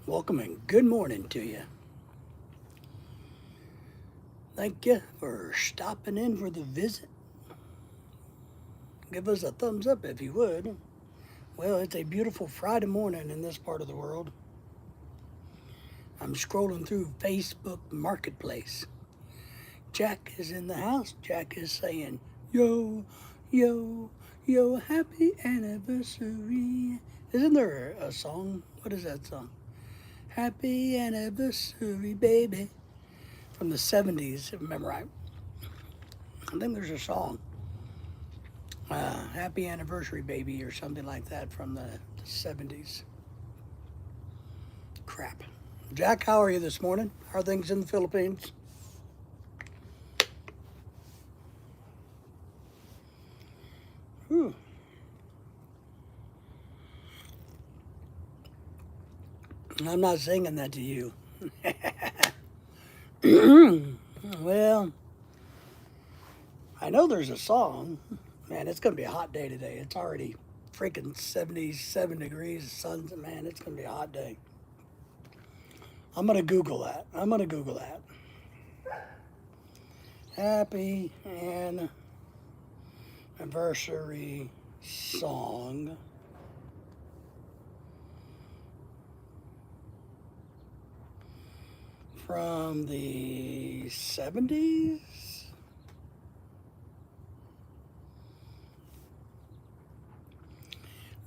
Welcome and good morning to you. Thank you for stopping in for the visit. Give us a thumbs up if you would. Well, it's a beautiful Friday morning in this part of the world. I'm scrolling through Facebook Marketplace. Jack is in the house. Jack is saying, yo, yo, yo, happy anniversary. Isn't there a song? What is that song? Happy anniversary, baby. From the 70s, if I remember right. I think there's a song, Happy Anniversary Baby, or something like that from the 70s. Crap. Jack, how are you this morning? How are things in the Philippines? Whew. I'm not singing that to you. Well, I know there's a song. Man, it's going to be a hot day today. It's already freaking 77 degrees. The sun's, man, it's going to be a hot day. I'm going to Google that. Happy anniversary song from the 70s.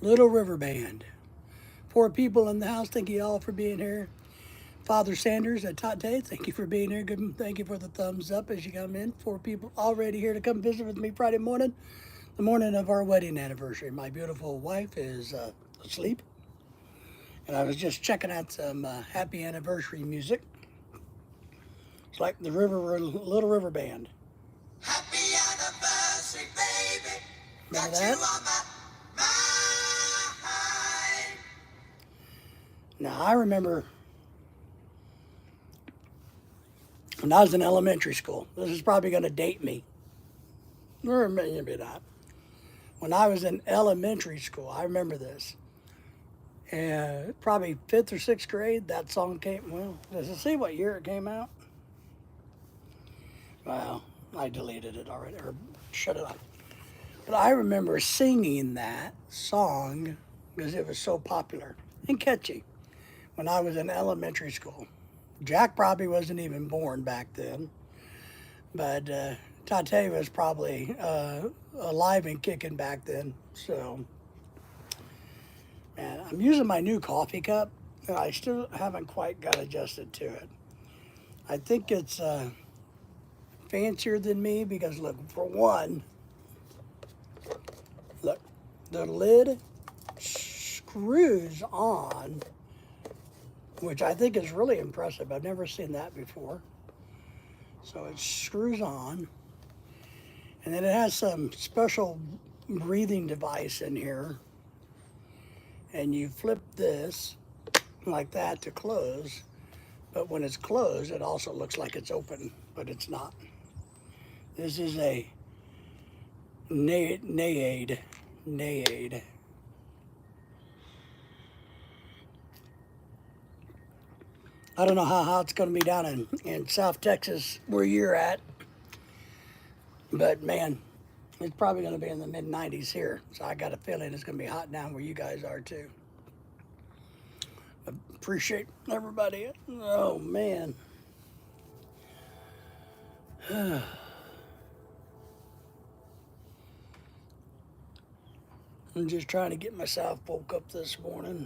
Little River Band. 4 people in the house. Thank you all for being here. Father Sanders at Tate, thank you for being here. Good, thank you for the thumbs up as you come in. 4 people already here to come visit with me Friday morning, the morning of our wedding anniversary. My beautiful wife is asleep, and I was just checking out some happy anniversary music. It's like the Little River Band. Happy anniversary, baby. Remember that? You on my mind. Now I remember when I was in elementary school. This is probably going to date me, or maybe not. When I was in elementary school, I remember this. And probably 5th or 6th grade, that song came. Well, does it say what year it came out? Well, I deleted it already, or shut it off. But I remember singing that song because it was so popular and catchy when I was in elementary school. Jack probably wasn't even born back then, but Tate was probably alive and kicking back then. So, man, I'm using my new coffee cup, and I still haven't quite got adjusted to it. I think it's fancier than me because, look, for one, look, the lid screws on, which I think is really impressive. I've never seen that before. So it screws on, and then it has some special breathing device in here, and you flip this like that to close, but when it's closed it also looks like it's open, but it's not. This is a Nayade. I don't know how hot it's going to be down in South Texas where you're at, but man, it's probably going to be in the mid 90s here. So I got a feeling it's going to be hot down where you guys are too. Appreciate everybody. Oh man. I'm just trying to get myself woke up this morning.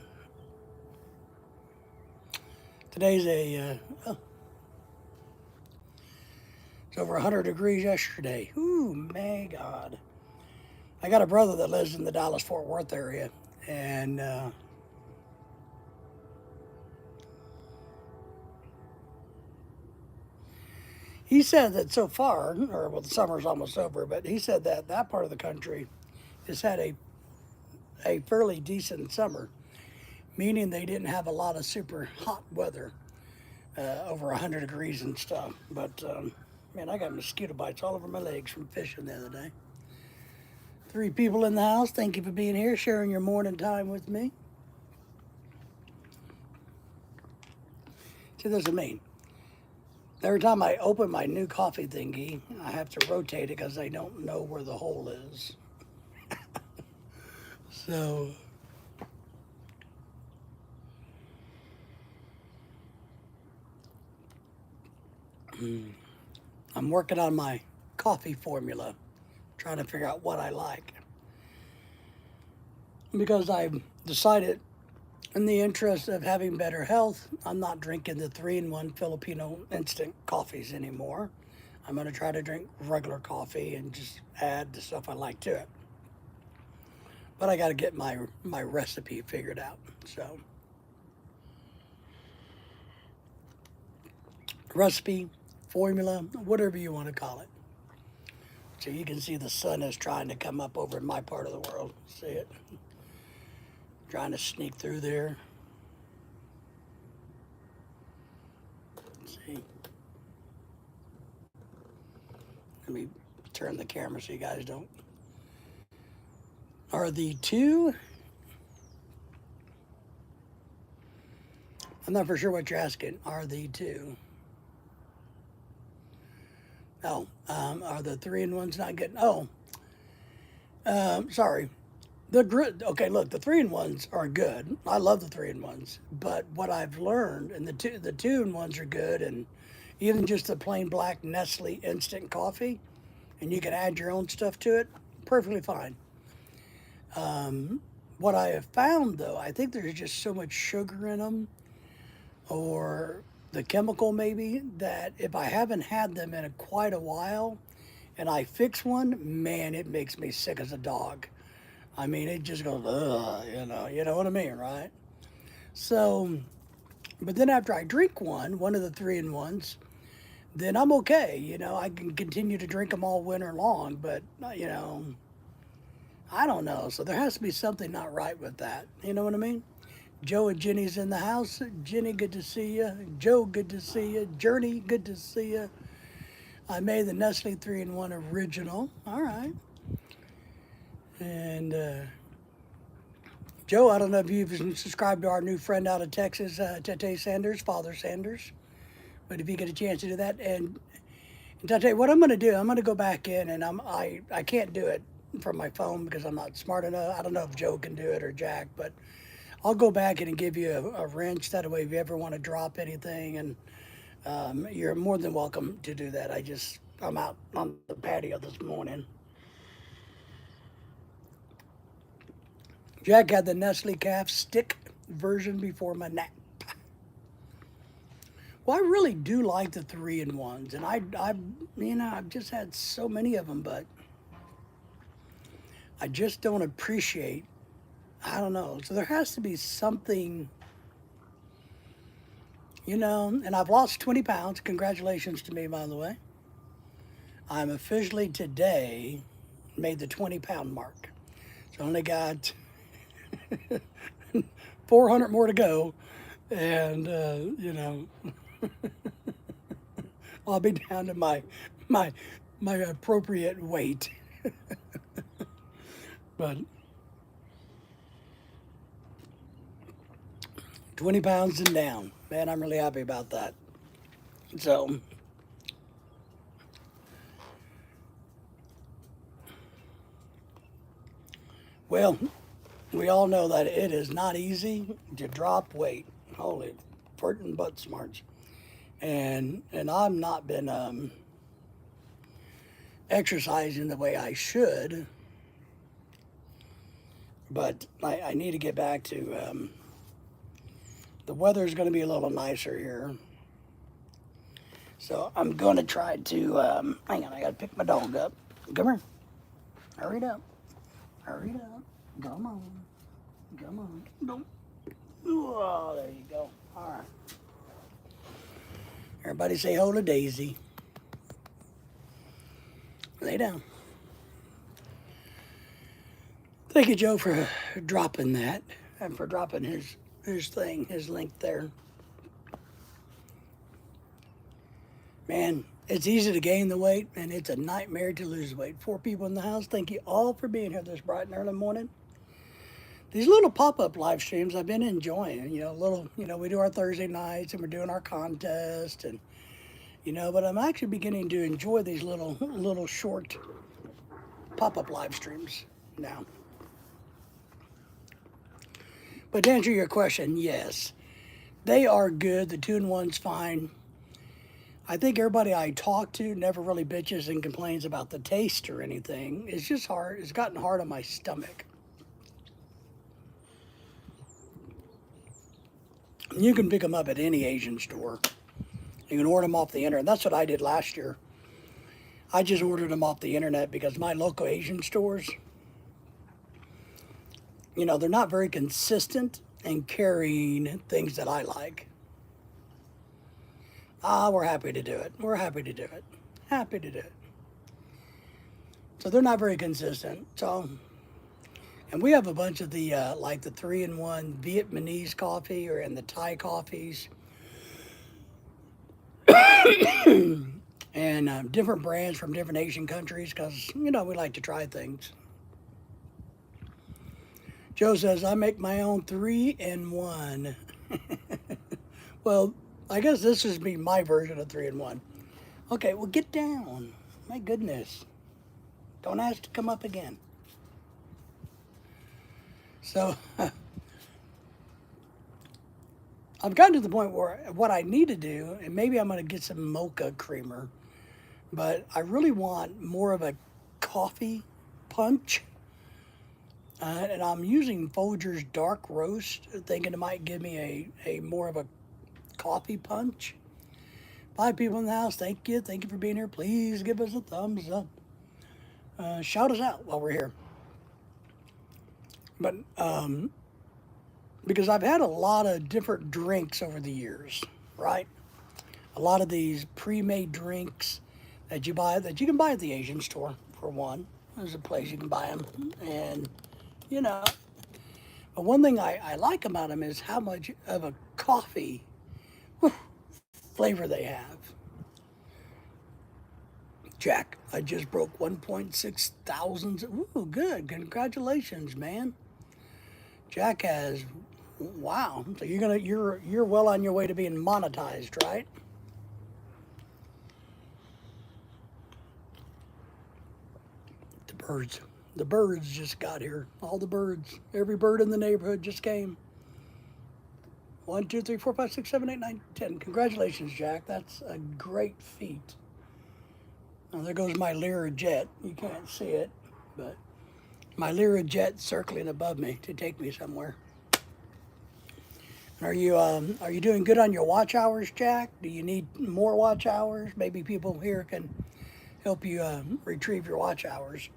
Today's it's over 100 degrees yesterday. Ooh, my God. I got a brother that lives in the Dallas-Fort Worth area, and he said that so far, or well, the summer's almost over, but he said that that part of the country has had a fairly decent summer, meaning they didn't have a lot of super hot weather, over 100 degrees and stuff. But man, I got mosquito bites all over my legs from fishing the other day. 3 people in the house. Thank you for being here, sharing your morning time with me. See, this is me. Every time I open my new coffee thingy, I have to rotate it because I don't know where the hole is. So, I'm working on my coffee formula, trying to figure out what I like. Because I've decided, in the interest of having better health, I'm not drinking the 3-in-1 Filipino instant coffees anymore. I'm going to try to drink regular coffee and just add the stuff I like to it. But I got to get my recipe figured out. So, recipe, formula, whatever you want to call it. So you can see the sun is trying to come up over in my part of the world. See it? Trying to sneak through there. Let's see. Let me turn the camera so you guys don't. Are the two? I'm not for sure what you're asking. Are the two? Oh, are the 3-in-1s not good? Oh, sorry. Okay, look, the 3-in-1s are good. I love the 3-in-1s, but what I've learned, and the 2-in-1s are good, and even just the plain black Nestle instant coffee, and you can add your own stuff to it, perfectly fine. What I have found though, I think there's just so much sugar in them, or the chemical maybe, that if I haven't had them in quite a while, and I fix one, man, it makes me sick as a dog. I mean, it just goes, ugh, you know what I mean, right? So, but then after I drink one of the 3-in-1s, then I'm okay. I can continue to drink them all winter long, but, I don't know. So there has to be something not right with that. You know what I mean? Joe and Jenny's in the house. Jenny, good to see you. Joe, good to see you. Journey, good to see you. I made the Nestle 3-in-1 original. All right. And Joe, I don't know if you've subscribed to our new friend out of Texas, Tete Sanders, Father Sanders. But if you get a chance to do that, and Tete, what I'm going to do, I'm going to go back in, and I can't do it from my phone because I'm not smart enough. I don't know if Joe can do it or Jack, but I'll go back in and give you a wrench. That way, if you ever want to drop anything, and you're more than welcome to do that. I'm out on the patio this morning. Jack had the Nestle calf stick version before my nap. Well, I really do like the 3-in-1s, and I've just had so many of them, but I just don't appreciate. I don't know. So there has to be something, And I've lost 20 pounds. Congratulations to me, by the way. I'm officially today made the 20-pound mark. So I only got 400 more to go, and I'll be down to my appropriate weight. But 20 pounds and down, man, I'm really happy about that. So, well, we all know that it is not easy to drop weight. Holy friggin' butt smarts. And I've not been exercising the way I should, but I need to get back to. The weather's going to be a little nicer here, so I'm going to try to. Hang on, I got to pick my dog up. Come here. Hurry it up. Hurry it up. Come on. Come on. Don't. Oh, there you go. All right. Everybody say hello to Daisy. Lay down. Thank you, Joe, for dropping that and for dropping his link there. Man, it's easy to gain the weight, and it's a nightmare to lose weight. 4 people in the house. Thank you all for being here this bright and early morning. these little pop-up live streams I've been enjoying. We do our Thursday nights and we're doing our contest and but I'm actually beginning to enjoy these little short pop-up live streams now. But to answer your question, yes, they are good. The 2-in-1's fine. I think everybody I talk to never really bitches and complains about the taste or anything. It's just hard. It's gotten hard on my stomach. You can pick them up at any Asian store. You can order them off the internet. That's what I did last year. I just ordered them off the internet because my local Asian stores, they're not very consistent in carrying things that I like. We're happy to do it. We're happy to do it. Happy to do it. So they're not very consistent. So, and we have a bunch of the like the 3-in-1 Vietnamese coffee and the Thai coffees, and different brands from different Asian countries because we like to try things. Joe says I make my own 3-in-1. Well, I guess this is be my version of 3-in-1. Okay, well, get down. My goodness. Don't ask to come up again. So, I've gotten to the point where what I need to do, and maybe I'm going to get some mocha creamer, but I really want more of a coffee punch. And I'm using Folger's dark roast, thinking it might give me a more of a coffee punch. 5 people in the house, thank you for being here. Please give us a thumbs up. Shout us out while we're here. But because I've had a lot of different drinks over the years, right? A lot of these pre-made drinks that you can buy at the Asian store, for one. There's a place you can buy them, and but one thing I like about them is how much of a coffee flavor they have. Jack, I just broke 1.6 thousand. Ooh, good. Congratulations, man. Jack has, wow. So you're well on your way to being monetized, right? The birds just got here. All the birds. Every bird in the neighborhood just came. 1, 2, 3, 4, 5, 6, 7, 8, 9, 10. Congratulations, Jack. That's a great feat. Now, there goes my Learjet. You can't see it, but my Learjet circling above me to take me somewhere. Are you doing good on your watch hours, Jack? Do you need more watch hours? Maybe people here can help you retrieve your watch hours.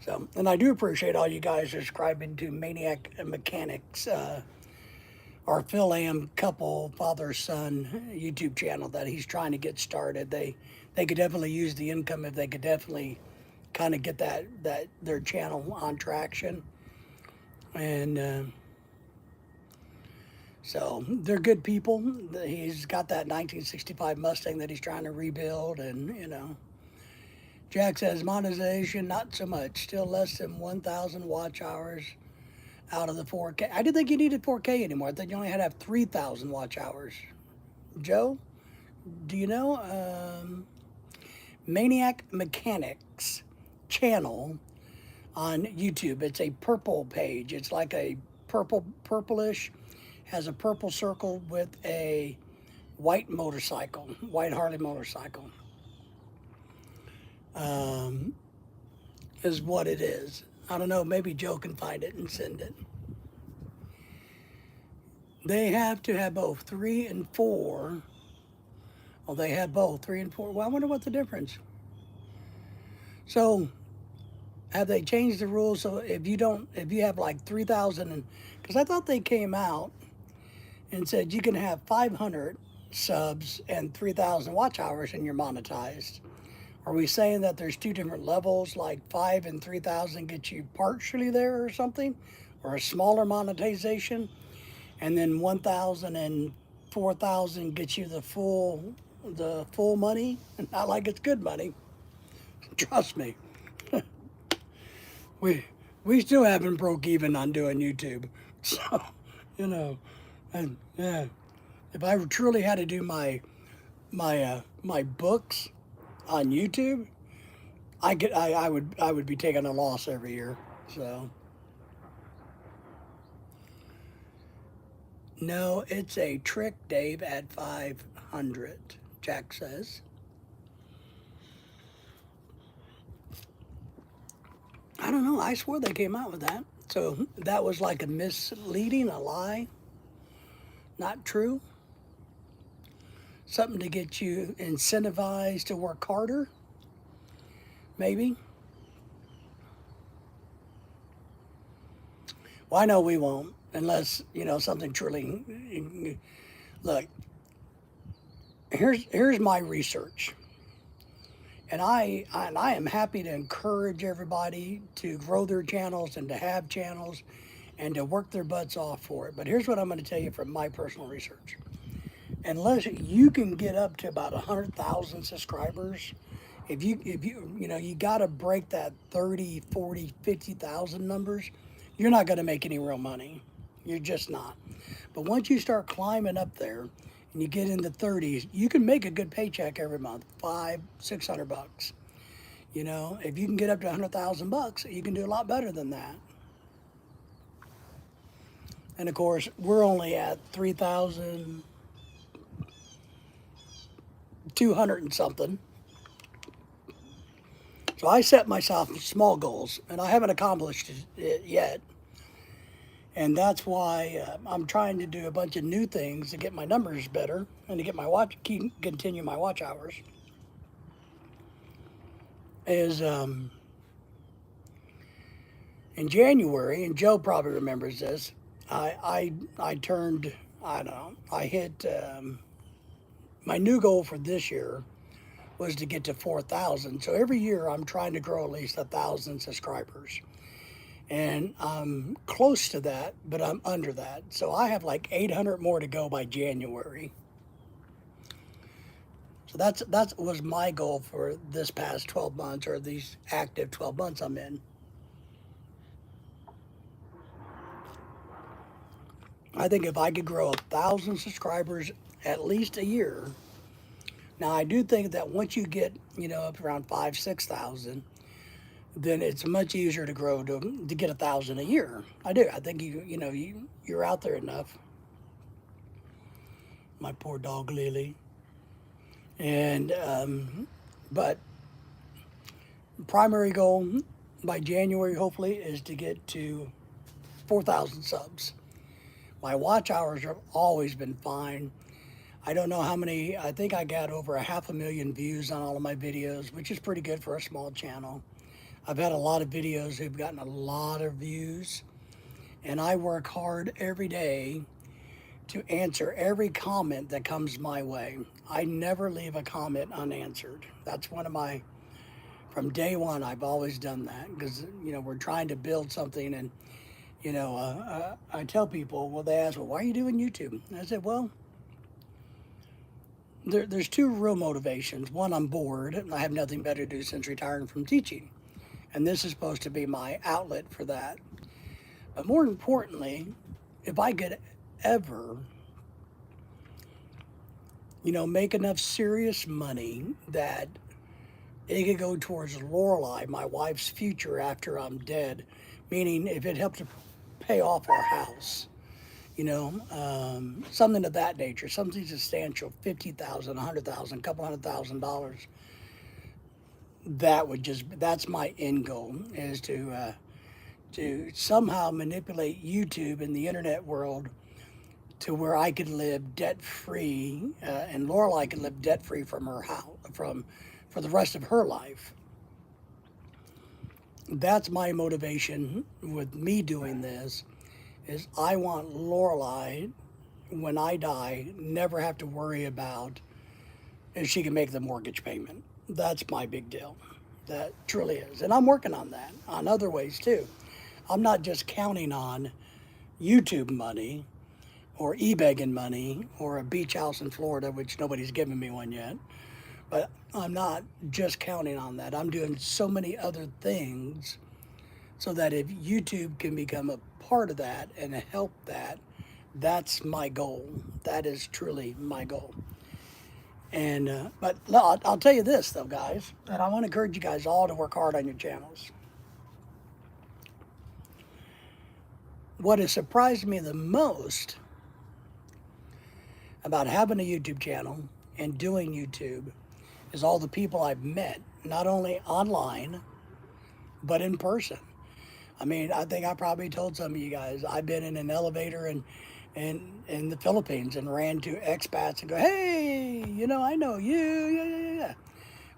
So, and I do appreciate all you guys subscribing to Maniac Mechanics, our Phil Am couple, father-son YouTube channel that he's trying to get started. They could definitely use the income if they could definitely kind of get that their channel on traction. And so they're good people. He's got that 1965 Mustang that he's trying to rebuild, and Jack says monetization, not so much. Still less than 1,000 watch hours out of the 4K. I didn't think you needed 4K anymore. I think you only had to have 3,000 watch hours. Joe, do you know Maniac Mechanics channel on YouTube? It's a purple page. It's like a purplish, has a purple circle with a white motorcycle, white Harley motorcycle. Is what it is. I don't know, maybe Joe can find it and send it. They have to have both 3 and 4. Well, they have both 3 and 4. Well, I wonder what the difference. So, have they changed the rules? So if you have like 3,000, because I thought they came out and said you can have 500 subs and 3,000 watch hours and you're monetized. Are we saying that there's 2 different levels, like 5 and 3,000 get you partially there or something, or a smaller monetization, and then 1,000 and 4,000 gets you the full money? Not like it's good money. Trust me. we We still haven't broke even on doing YouTube. So, you know, and yeah, if I truly had to do my books on YouTube, I would be taking a loss every year. So no, it's a trick, Dave, at 500. Jack says. I don't know. I swore they came out with that. So that was like a misleading, a lie, not true. Something to get you incentivized to work harder, maybe. Well, I know we won't unless, something truly. Look, here's my research. And I am happy to encourage everybody to grow their channels and to have channels and to work their butts off for it. But here's what I'm going to tell you from my personal research. Unless you can get up to about 100,000 subscribers, if you got to break that 30, 40, 50,000 numbers, you're not going to make any real money. You're just not. But once you start climbing up there and you get in the 30s, you can make a good paycheck every month, 500, $600. If you can get up to 100,000 bucks, you can do a lot better than that. And of course, we're only at 3,200 and something. So I set myself small goals, and I haven't accomplished it yet. And that's why I'm trying to do a bunch of new things to get my numbers better and to get continue my watch hours. Is in January, and Joe probably remembers this. I turned, I don't know, I hit my new goal for this year was to get to 4,000. So every year I'm trying to grow at least 1,000 subscribers. And I'm close to that, but I'm under that. So I have like 800 more to go by January. So that was my goal for this past 12 months, or these active 12 months I'm in. I think if I could grow 1,000 subscribers at least a year. Now I do think that once you get up around 5,000, 6,000, then it's much easier to grow to get 1,000 a year. I do. I think you're out there enough. My poor dog Lily. And but primary goal by January hopefully is to get to 4,000 subs. My watch hours have always been fine. I don't know how many. I think I got over 500,000 views on all of my videos, which is pretty good for a small channel. I've had a lot of videos who've gotten a lot of views, and I work hard every day to answer every comment that comes my way. I never leave a comment unanswered. That's from day one, I've always done that because, we're trying to build something. And, I tell people, well, they ask, well, why are you doing YouTube? And I said, well, there's two real motivations. One, I'm bored and I have nothing better to do since retiring from teaching. And this is supposed to be my outlet for that. But more importantly, if I could ever, make enough serious money that it could go towards Lorelei, my wife's future after I'm dead, meaning if it helped to pay off our house, something of that nature, something substantial, 50,000, 100,000, couple $100,000. That's my end goal, is to somehow manipulate YouTube and the internet world to where I could live debt free, and Lorelei could live debt free from her house for the rest of her life. That's my motivation with me doing this. Is I want Lorelei, when I die, never have to worry about if she can make the mortgage payment. That's my big deal. That truly is. And I'm working on that, on other ways too. I'm not just counting on YouTube money or e-begging money or a beach house in Florida, which nobody's given me one yet. But I'm not just counting on that. I'm doing so many other things so that if YouTube can become a part of that and help that, that's my goal. That is truly my goal. And but no, I'll tell you this though, guys, and I want to encourage you guys all to work hard on your channels. What has surprised me the most about having a YouTube channel and doing YouTube is all the people I've met, not only online, but in person. I mean, I think I probably told some of you guys, I've been in an elevator in the Philippines and ran to expats and go, hey, I know you, yeah, yeah, yeah, yeah.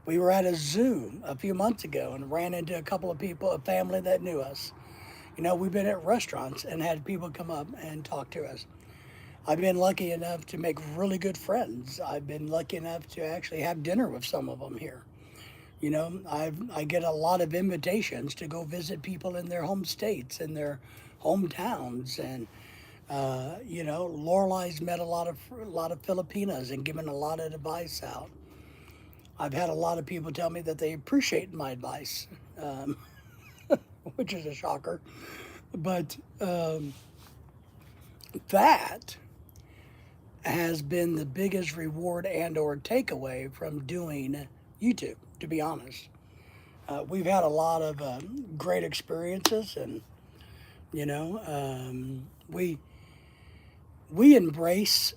We were at a Zoom a few months ago and ran into a couple of people, a family that knew us. We've been at restaurants and had people come up and talk to us. I've been lucky enough to make really good friends. I've been lucky enough to actually have dinner with some of them here. I get a lot of invitations to go visit people in their home states, in their hometowns, and Lorelai's met a lot of Filipinas and given a lot of advice out. I've had a lot of people tell me that they appreciate my advice, um, which is a shocker. But that has been the biggest reward and/or takeaway from doing YouTube. To be honest, we've had a lot of great experiences, and you know, um, we we embrace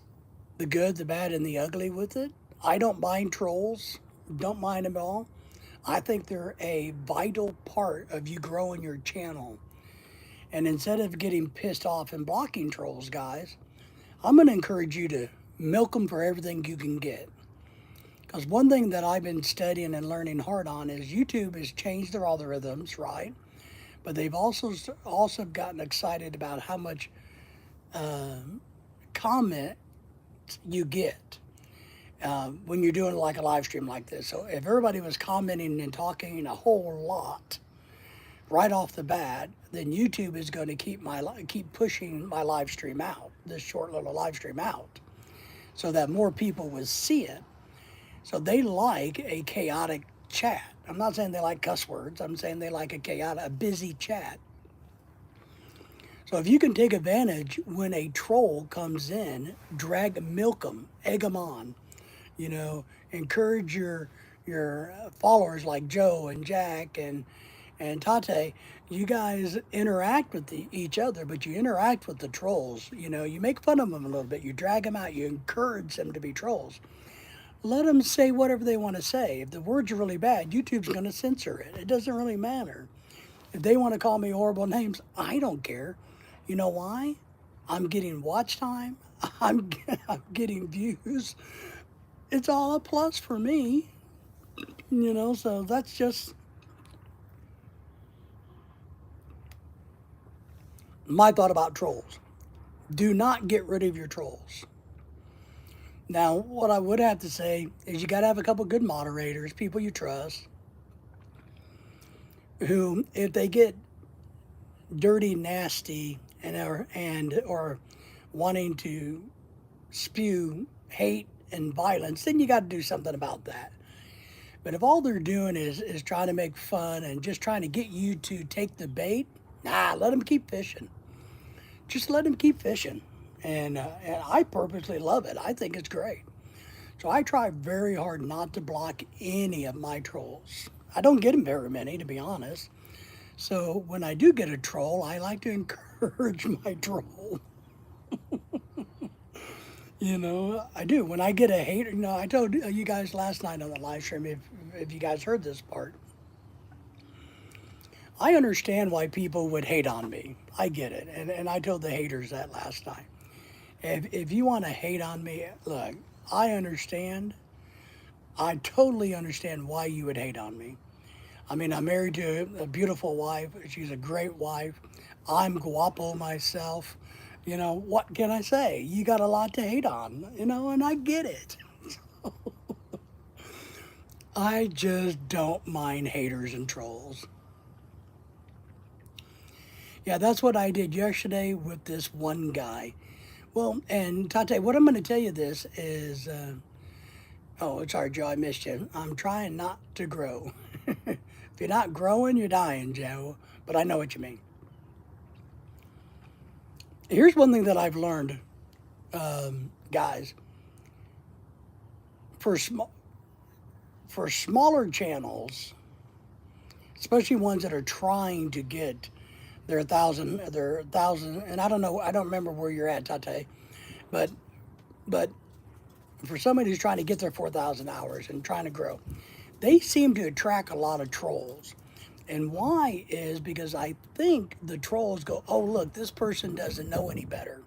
the good, the bad, and the ugly with it. I don't mind trolls, don't mind them at all. I think they're a vital part of you growing your channel. And instead of getting pissed off and blocking trolls, guys, I'm going to encourage you to milk them for everything you can get. Because one thing that I've been studying and learning hard on is YouTube has changed their algorithms, right? But they've also gotten excited about how much comment you get when you're doing like a live stream like this. So if everybody was commenting and talking a whole lot right off the bat, then YouTube is going to keep pushing my live stream out, this short little live stream out, so that more people will see it. So they like a chaotic chat. I'm not saying they like cuss words. I'm saying they like a busy chat. So if you can take advantage when a troll comes in, milk them, egg them on, encourage your followers like Joe and Jack and Tate. You guys interact with each other, but you interact with the trolls. You make fun of them a little bit. You drag them out. You encourage them to be trolls. Let them say whatever they want to say. If the words are really bad, YouTube's going to censor it. It doesn't really matter. If they want to call me horrible names, I don't care. You know why? I'm getting watch time. I'm getting views. It's all a plus for me. So that's just my thought about trolls. Do not get rid of your trolls. Now, what I would have to say is you got to have a couple good moderators, people you trust, who, if they get dirty, nasty, or wanting to spew hate and violence, then you got to do something about that. But if all they're doing is trying to make fun and just trying to get you to take the bait, let them keep fishing. Just let them keep fishing. And I purposely love it. I think it's great. So I try very hard not to block any of my trolls. I don't get them very many, to be honest. So when I do get a troll, I like to encourage my troll. I do. When I get a hater, I told you guys last night on the live stream, if you guys heard this part, I understand why people would hate on me. I get it. And I told the haters that last night. If you want to hate on me, look, I understand. I totally understand why you would hate on me. I mean, I'm married to a beautiful wife. She's a great wife. I'm guapo myself. What can I say? You got a lot to hate on, and I get it. I just don't mind haters and trolls. Yeah, that's what I did yesterday with this one guy. Well, and Tate, what I'm going to tell you this is, oh, sorry, Joe, I missed you. I'm trying not to grow. you're not growing, you're dying, Joe. But I know what you mean. Here's one thing that I've learned, guys. For for smaller channels, especially ones that are trying to get their thousand, and I don't know, I don't remember where you're at, Tate, but but for somebody who's trying to get their 4,000 hours and trying to grow, they seem to attract a lot of trolls. And why is because I think the trolls go, oh, look, this person doesn't know any better.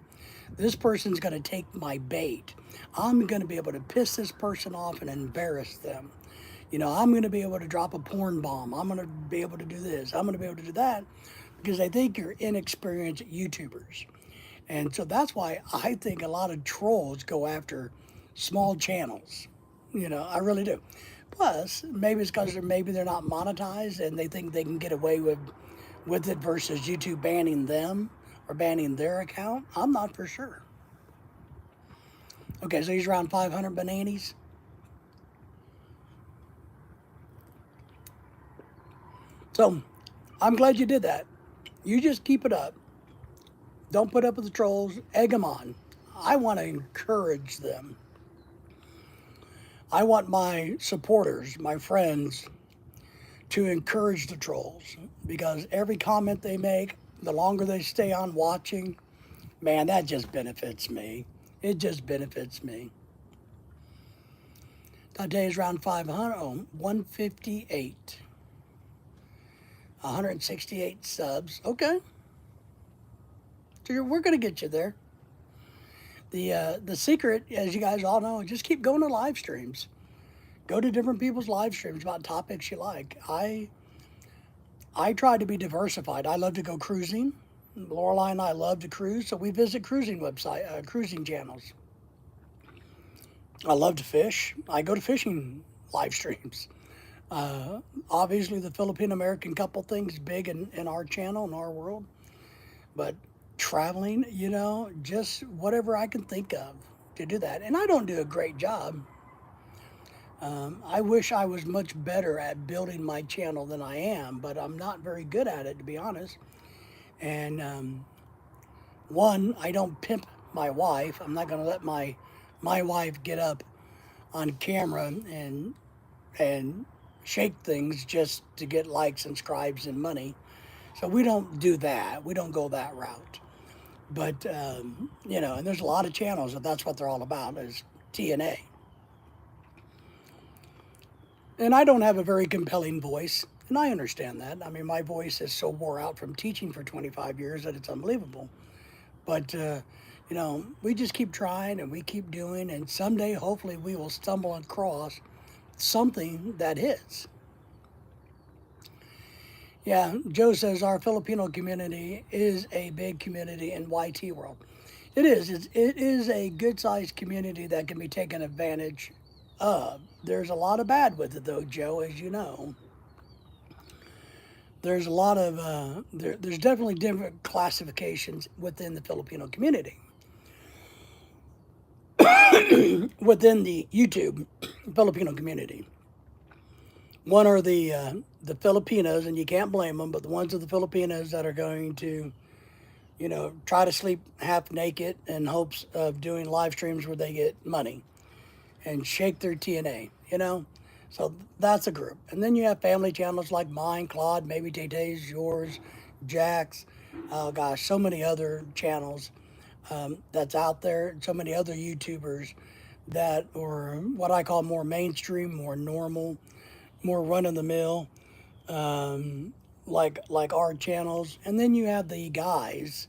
This person's going to take my bait. I'm going to be able to piss this person off and embarrass them. I'm going to be able to drop a porn bomb. I'm going to be able to do this. I'm going to be able to do that because they think you're inexperienced YouTubers. And so that's why I think a lot of trolls go after small channels. I really do. Plus, maybe it's because they're not monetized and they think they can get away with it versus YouTube banning them or banning their account. I'm not for sure. Okay, so he's around 500 bananas. So I'm glad you did that. You just keep it up. Don't put up with the trolls. Egg them on. I want to encourage them. I want my supporters, my friends, to encourage the trolls because every comment they make, the longer they stay on watching, man, that just benefits me. It just benefits me. Today is around 500, 158. 168 subs. Okay. So we're going to get you there. The secret, as you guys all know, just keep going to live streams. Go to different people's live streams about topics you like. I try to be diversified. I love to go cruising. Lorelai and I love to cruise, so we visit cruising channels. I love to fish. I go to fishing live streams. Obviously, the Philippine American couple thing's big in our channel, in our world. But traveling, just whatever I can think of to do that. And I don't do a great job. I wish I was much better at building my channel than I am, but I'm not very good at it, to be honest. And one, I don't pimp my wife. I'm not going to let my wife get up on camera and shake things just to get likes and subscribes and money. So we don't do that. We don't go that route. But, and there's a lot of channels that's what they're all about is TNA. And I don't have a very compelling voice, and I understand that. I mean, my voice is so wore out from teaching for 25 years that it's unbelievable. But, we just keep trying and we keep doing, and someday, hopefully, we will stumble across something that hits. Yeah, Joe says our Filipino community is a big community in YT world. It is. It is a good-sized community that can be taken advantage of. There's a lot of bad with it, though, Joe, as you know. There's a lot of, there's definitely different classifications within the Filipino community. Within the YouTube Filipino community. One are the Filipinos, and you can't blame them, but the ones of the Filipinos that are going to, try to sleep half naked in hopes of doing live streams where they get money and shake their TNA, So that's a group. And then you have family channels like mine, Claude, maybe Tay-Tay's, yours, Jack's, oh gosh, so many other channels that's out there, so many other YouTubers that are what I call more mainstream, more normal, more run-of-the-mill, like our channels. And then you have the guys.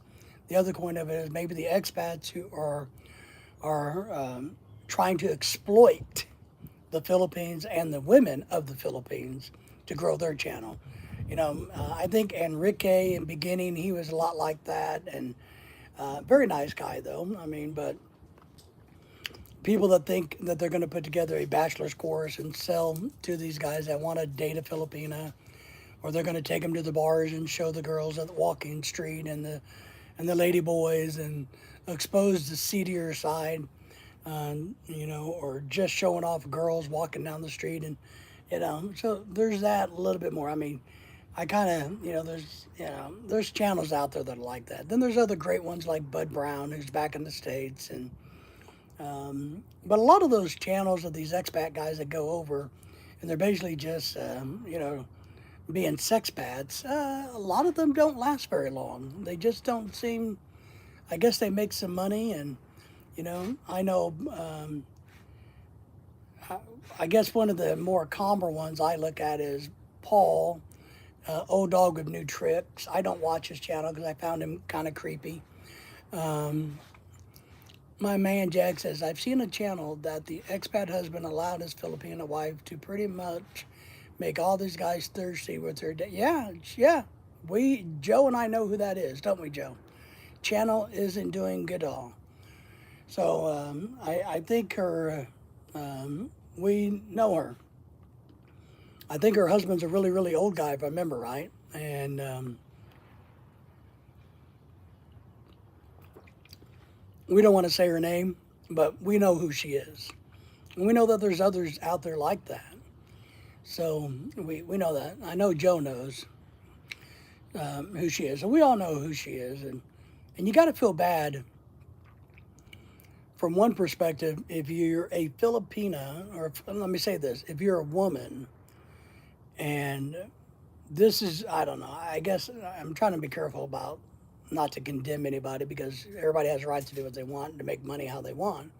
The other coin of it is maybe the expats who are trying to exploit the Philippines and the women of the Philippines to grow their channel. I think Enrique in beginning, he was a lot like that, and very nice guy though. I mean, but people that think that they're going to put together a bachelor's course and sell to these guys that want to date a Filipina, or they're going to take them to the bars and show the girls at the walking street and the lady boys and expose the seedier side, or just showing off girls walking down the street So there's that a little bit more. I mean, I kind of, there's channels out there that are like that. Then there's other great ones like Bud Brown, who's back in the States. But a lot of those channels of these expat guys that go over, and they're basically just, being sex pads, a lot of them don't last very long. They just don't seem, I guess they make some money. And, I know, I guess one of the more calmer ones I look at is Paul, Old Dog with New Tricks. I don't watch his channel because I found him kind of creepy. My man Jack says, I've seen a channel that the expat husband allowed his Filipino wife to pretty much make all these guys thirsty with her. Yeah, yeah. Joe and I know who that is, don't we, Joe? Channel isn't doing good at all. So I think we know her. I think her husband's a really, really old guy, if I remember right. And we don't want to say her name, but we know who she is. And we know that there's others out there like that. So we know that. I know Joe knows who she is. And we all know who she is. And you got to feel bad from one perspective if you're a Filipina, or let me say this, if you're a woman, and this is, I don't know, I guess I'm trying to be careful about not to condemn anybody because everybody has a right to do what they want and to make money how they want.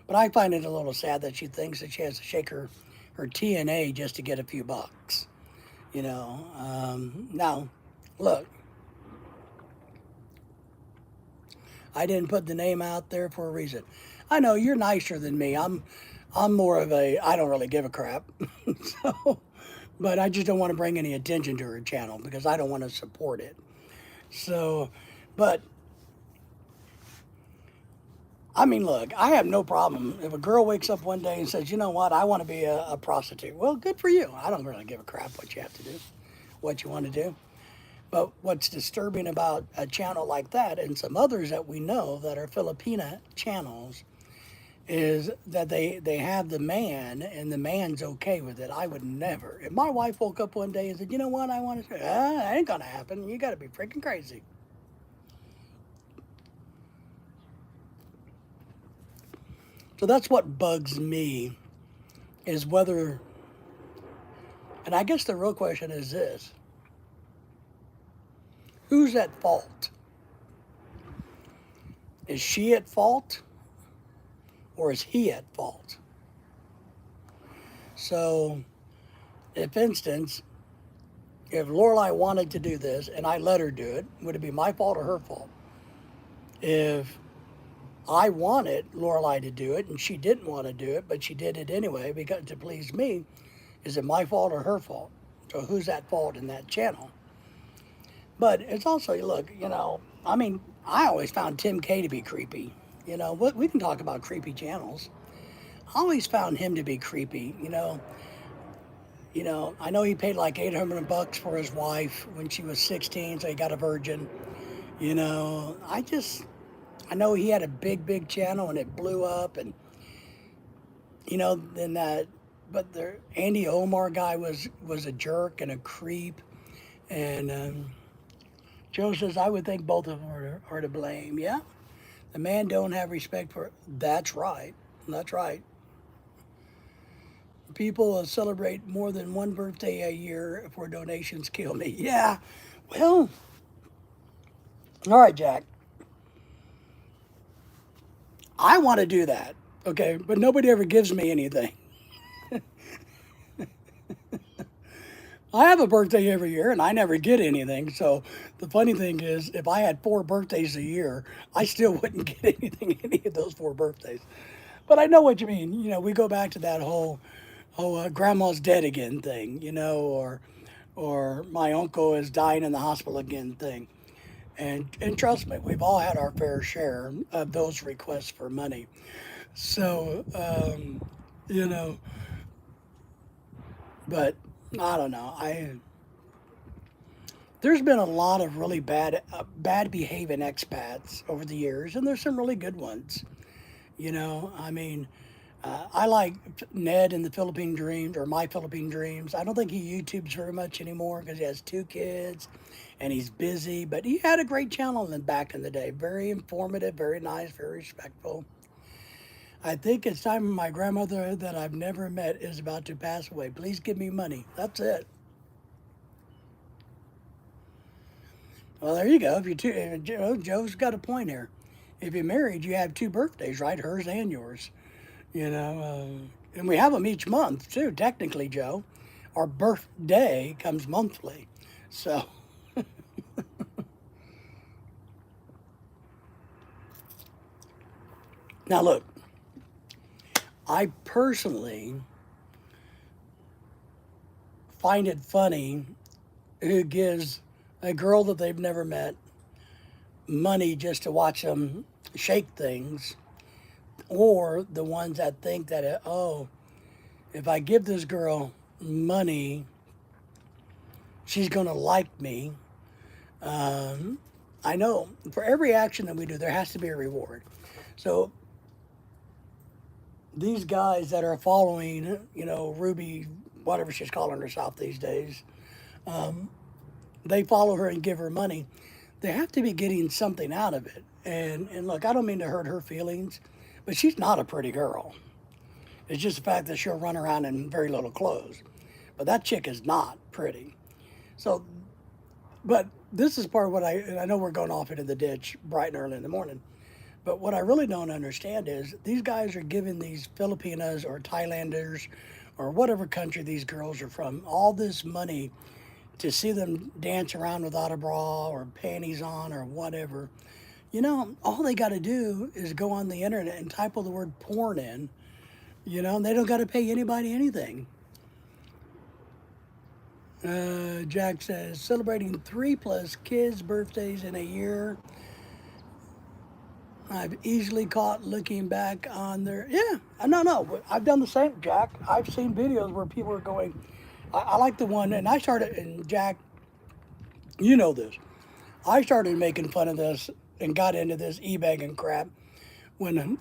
But I find it a little sad that she thinks that she has to shake her TNA just to get a few bucks. Now, look, I didn't put the name out there for a reason. I know you're nicer than me. I'm more of a I don't really give a crap. So, but I just don't want to bring any attention to her channel because I don't want to support it. So, but I mean, look, I have no problem if a girl wakes up one day and says, you know what, I want to be a prostitute. Well, good for you. I don't really give a crap what you have to do, what you want to do. But what's disturbing about a channel like that and some others that we know that are Filipina channels is that they have the man and the man's okay with it. I would never. If my wife woke up one day and said, you know what, I want to say, that ain't going to happen. You got to be freaking crazy. So that's what bugs me is whether, and I guess the real question is this, who's at fault? Is she at fault or is he at fault? So, if instance, if Lorelai wanted to do this and I let her do it, would it be my fault or her fault? If I wanted Lorelai to do it and she didn't want to do it, but she did it anyway because to please me, is it my fault or her fault? So who's at fault in that channel? But it's also, look, I mean, I always found Tim K to be creepy. We can talk about creepy channels. I always found him to be creepy. I know he paid like $800 for his wife when she was 16, so he got a virgin. I know he had a big channel and it blew up, and then but the Andy Omar guy was a jerk and a creep, and Joe says I would think both of them are to blame. Yeah, the man don't have respect for. That's right. That's right. People celebrate more than one birthday a year for donations. Kill me. Yeah. Well, all right, Jack. I want to do that, okay? But nobody ever gives me anything. I have a birthday every year and I never get anything. So the funny thing is, if I had 4 birthdays a year, I still wouldn't get anything any of those 4 birthdays. But I know what you mean. We go back to that whole grandma's dead again thing, or my uncle is dying in the hospital again thing. And trust me, we've all had our fair share of those requests for money. So, you know, but I don't know. There's been a lot of really bad behaving expats over the years, and there's some really good ones. I mean, I like Ned and the Philippine Dreams, or My Philippine Dreams. I don't think he YouTubes very much anymore because he has two kids and he's busy, but he had a great channel back in the day. Very informative, very nice, very respectful. I think it's time my grandmother that I've never met is about to pass away. Please give me money. That's it. Well, there you go. If you two, Joe's got a point here. If you're married, you have two birthdays, right? Hers and yours. You know, and we have them each month too. Technically, Joe, our birthday comes monthly. So now look, I personally find it funny who gives a girl that they've never met money just to watch them shake things, or the ones that think that, oh, if I give this girl money, she's going to like me. Um, I know for every action that we do, there has to be a reward. So these guys that are following, Ruby, whatever she's calling herself these days, they follow her and give her money. They have to be getting something out of it. And look, I don't mean to hurt her feelings, but she's not a pretty girl. It's just the fact that she'll run around in very little clothes. But that chick is not pretty. So, but this is part of what I know we're going off into the ditch bright and early in the morning. But what I really don't understand is these guys are giving these Filipinas or Thailanders or whatever country these girls are from all this money to see them dance around without a bra or panties on or whatever. All they got to do is go on the internet and type all the word porn in, and they don't got to pay anybody anything. Jack says, celebrating 3+ kids' birthdays in a year. I've easily caught looking back on their. Yeah, no. I've done the same, Jack. I've seen videos where people are going. I like the one, and I started, and Jack, you know this. I started making fun of this and got into this e-bagging crap when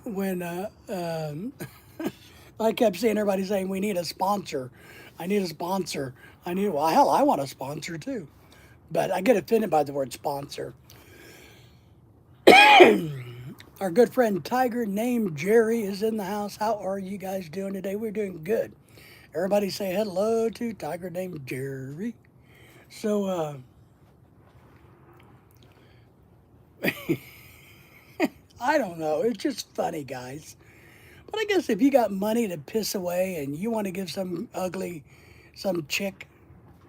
I kept seeing everybody saying we need a sponsor. I need a sponsor. Well, hell, I want a sponsor too. But I get offended by the word sponsor. Our good friend Tiger named Jerry is in the house. How are you guys doing today? We're doing good. Everybody say hello to Tiger named Jerry. So, I don't know. It's just funny, guys. But I guess if you got money to piss away and you want to give some chick,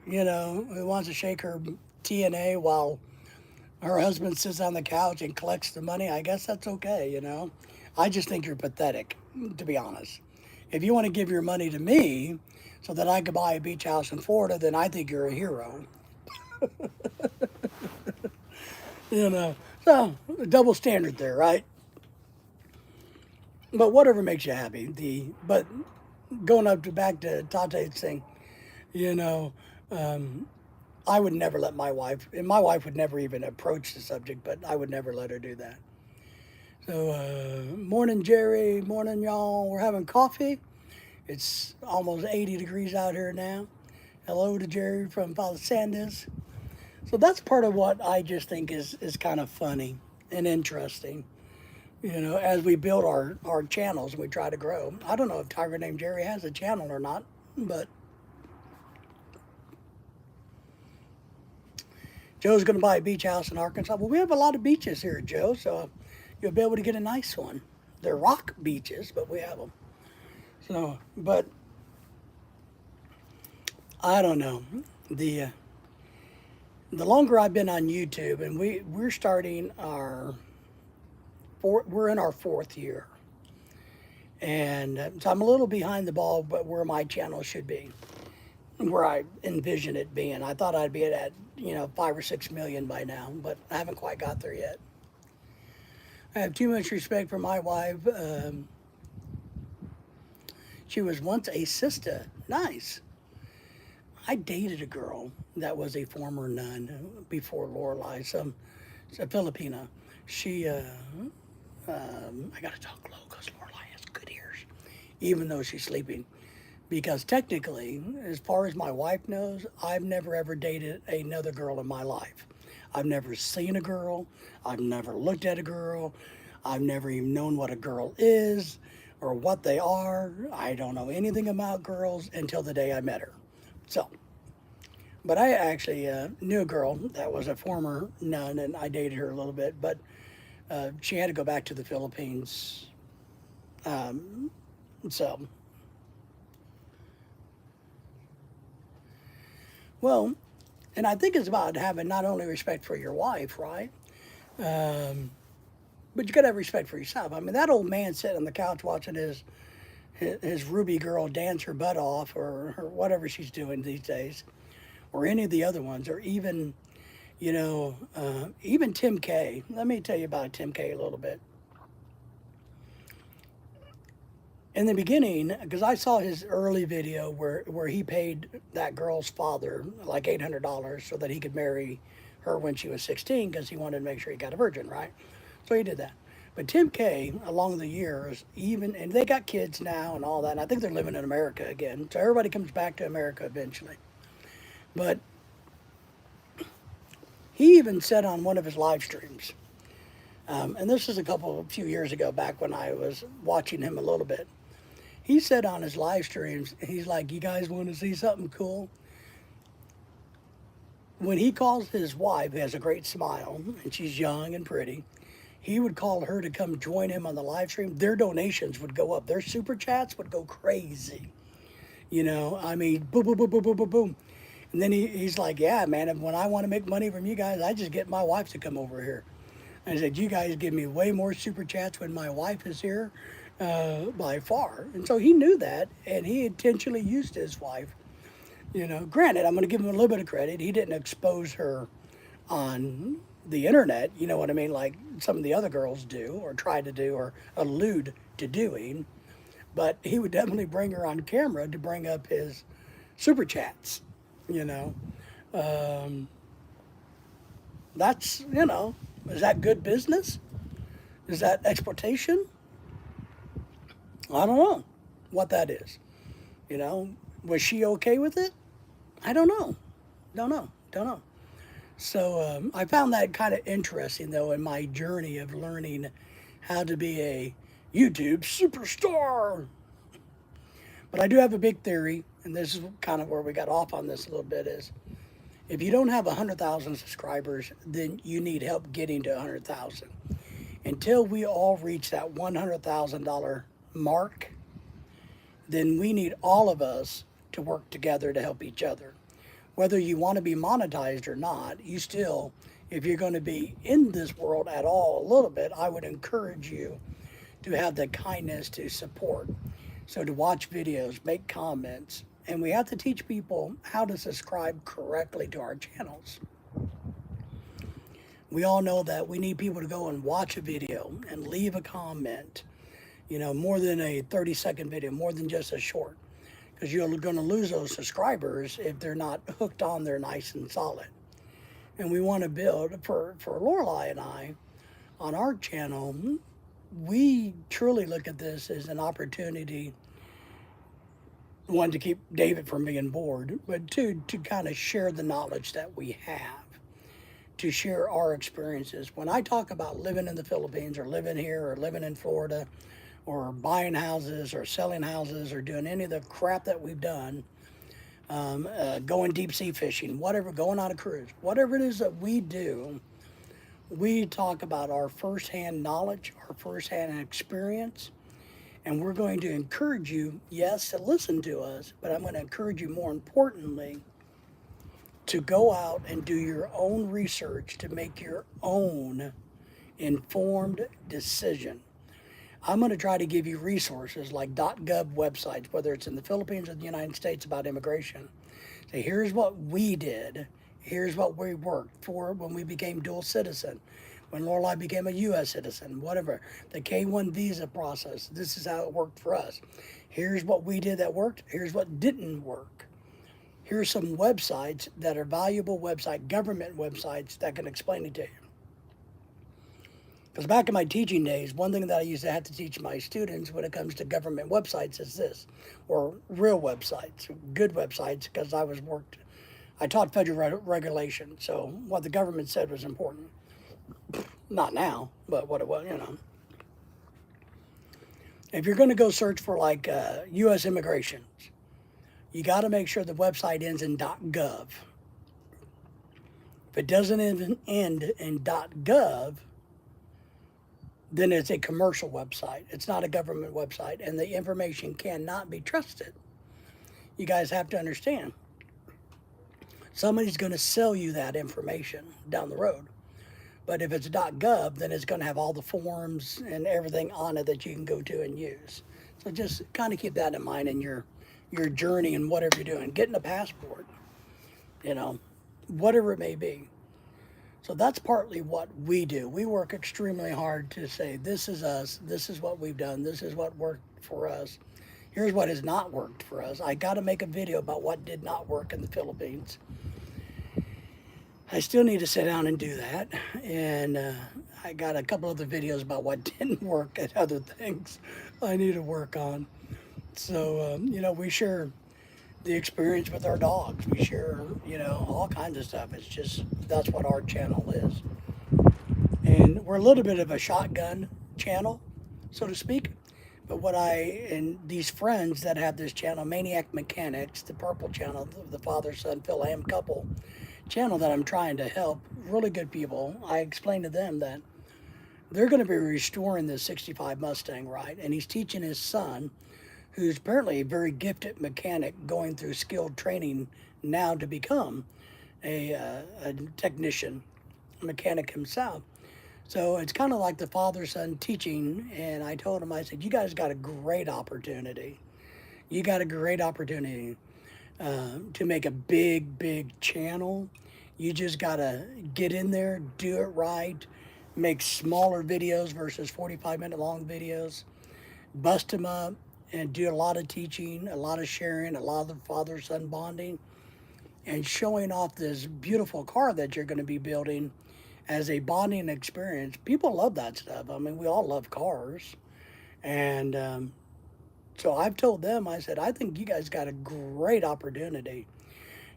who wants to shake her TNA while her husband sits on the couch and collects the money, I guess that's okay. I just think you're pathetic, to be honest. If you want to give your money to me so that I could buy a beach house in Florida, then I think you're a hero. So double standard there, right? But whatever makes you happy. But going up to back to Tate's thing, you know, um, I would never let my wife, and my wife would never even approach the subject, but I would never let her do that. So, morning, Jerry. Morning, y'all. We're having coffee. It's almost 80 degrees out here now. Hello to Jerry from Father Sanders. So that's part of what I just think is kind of funny and interesting, as we build our channels and we try to grow. I don't know if Tiger named Jerry has a channel or not, but Joe's going to buy a beach house in Arkansas. Well, we have a lot of beaches here, Joe, so you'll be able to get a nice one. They're rock beaches, but we have them. So, but I don't know. The longer I've been on YouTube, and we're starting we're in our 4th year. And so I'm a little behind the ball, but where my channel should be, where I envision it being. I thought I'd be at 5 or 6 million by now, but I haven't quite got there yet. I have too much respect for my wife. She was once a sister. Nice. I dated a girl that was a former nun before Lorelei, a Filipina. She, I got to talk low because Lorelei has good ears. even though she's sleeping. Because technically, as far as my wife knows, I've never ever dated another girl in my life. I've never seen a girl. I've never looked at a girl. I've never even known what a girl is or what they are. I don't know anything about girls until the day I met her. So, but I actually knew a girl that was a former nun, and I dated her a little bit, but she had to go back to the Philippines. So, well, and I think it's about having not only respect for your wife, right? But you got to have respect for yourself. I mean, that old man sitting on the couch watching his Ruby girl dance her butt off, or whatever she's doing these days, or any of the other ones, or even, even Tim K. Let me tell you about Tim K a little bit. In the beginning, because I saw his early video where he paid that girl's father like $800 so that he could marry her when she was 16 because he wanted to make sure he got a virgin, right? So he did that. But Tim K, along the years, even, and they got kids now and all that, and I think they're living in America again. So everybody comes back to America eventually. But he even said on one of his live streams, and this is a few years ago back when I was watching him a little bit. He said on his live streams, he's like, you guys want to see something cool? When he calls his wife, who has a great smile, and she's young and pretty, he would call her to come join him on the live stream. Their donations would go up. Their super chats would go crazy. I mean, boom, boom, boom, boom, boom, boom, boom. And then he's like, yeah, man, when I want to make money from you guys, I just get my wife to come over here. I said, you guys give me way more super chats when my wife is here by far. And so he knew that, and he intentionally used his wife. Granted, I'm going to give him a little bit of credit. He didn't expose her on the internet, you know what I mean, like some of the other girls do or try to do or allude to doing. But he would definitely bring her on camera to bring up his super chats, you know. That's, is that good business? Is that exploitation? I don't know what that is. Was she okay with it? I don't know. Don't know. So I found that kind of interesting, though, in my journey of learning how to be a YouTube superstar. But I do have a big theory, and this is kind of where we got off on this a little bit, is if you don't have 100,000 subscribers, then you need help getting to 100,000. Until we all reach that $100,000 mark, then we need all of us to work together to help each other. Whether you want to be monetized or not, you still, if you're going to be in this world at all a little bit, I would encourage you to have the kindness to support. So to watch videos, make comments, and we have to teach people how to subscribe correctly to our channels. We all know that we need people to go and watch a video and leave a comment, more than a 30-second video, more than just a short, because you're going to lose those subscribers if they're not hooked on there nice and solid. And we want to build, for Lorelai and I, on our channel, we truly look at this as an opportunity, one, to keep David from being bored, but two, to kind of share the knowledge that we have, to share our experiences. When I talk about living in the Philippines or living here or living in Florida or buying houses or selling houses or doing any of the crap that we've done, going deep sea fishing, whatever, going on a cruise, whatever it is that we do, we talk about our firsthand knowledge, our firsthand experience, and we're going to encourage you, yes, to listen to us, but I'm going to encourage you more importantly to go out and do your own research to make your own informed decision. I'm going to try to give you resources like .gov websites, whether it's in the Philippines or the United States, about immigration. Say, here's what we did. Here's what we worked for when we became dual citizen, when Lorelai became a U.S. citizen, whatever. The K-1 visa process, this is how it worked for us. Here's what we did that worked. Here's what didn't work. Here's some websites that are valuable government websites that can explain it to you. Because back in my teaching days, one thing that I used to have to teach my students when it comes to government websites is this, or real websites, good websites, because I taught federal regulation, so what the government said was important. Not now, but what it was, you know. If you're going to go search for like U.S. immigration, you got to make sure the website ends in .gov. If it doesn't end in .gov, then it's a commercial website. It's not a government website, and the information cannot be trusted. You guys have to understand. Somebody's going to sell you that information down the road. But if it's .gov, then it's going to have all the forms and everything on it that you can go to and use. So just kind of keep that in mind in your journey and whatever you're doing. Getting a passport, you know, whatever it may be. So that's partly what we do. We work extremely hard to say, this is us, this is what we've done, this is what worked for us. Here's what has not worked for us. I got to make a video about what did not work in the Philippines. I still need to sit down and do that. And I got a couple other videos about what didn't work and other things I need to work on. So, you know, we share the experience with our dogs. We share, you know, all kinds of stuff. It's just, that's what our channel is. And we're a little bit of a shotgun channel, so to speak. But and these friends that have this channel, Maniac Mechanics, the Purple channel, the father, son, Phil Ham couple channel that I'm trying to help, really good people. I explained to them that they're going to be restoring this 65 Mustang, right? And he's teaching his son, who's apparently a very gifted mechanic, going through skilled training now to become a technician, mechanic himself. So it's kind of like the father-son teaching, and I told him, I said, you guys got a great opportunity. You got a great opportunity to make a big, big channel. You just got to get in there, do it right, make smaller videos versus 45-minute long videos, bust them up, and do a lot of teaching, a lot of sharing, a lot of the father-son bonding, and showing off this beautiful car that you're going to be building as a bonding experience. People love that stuff. I mean, we all love cars. And so I've told them, I said, I think you guys got a great opportunity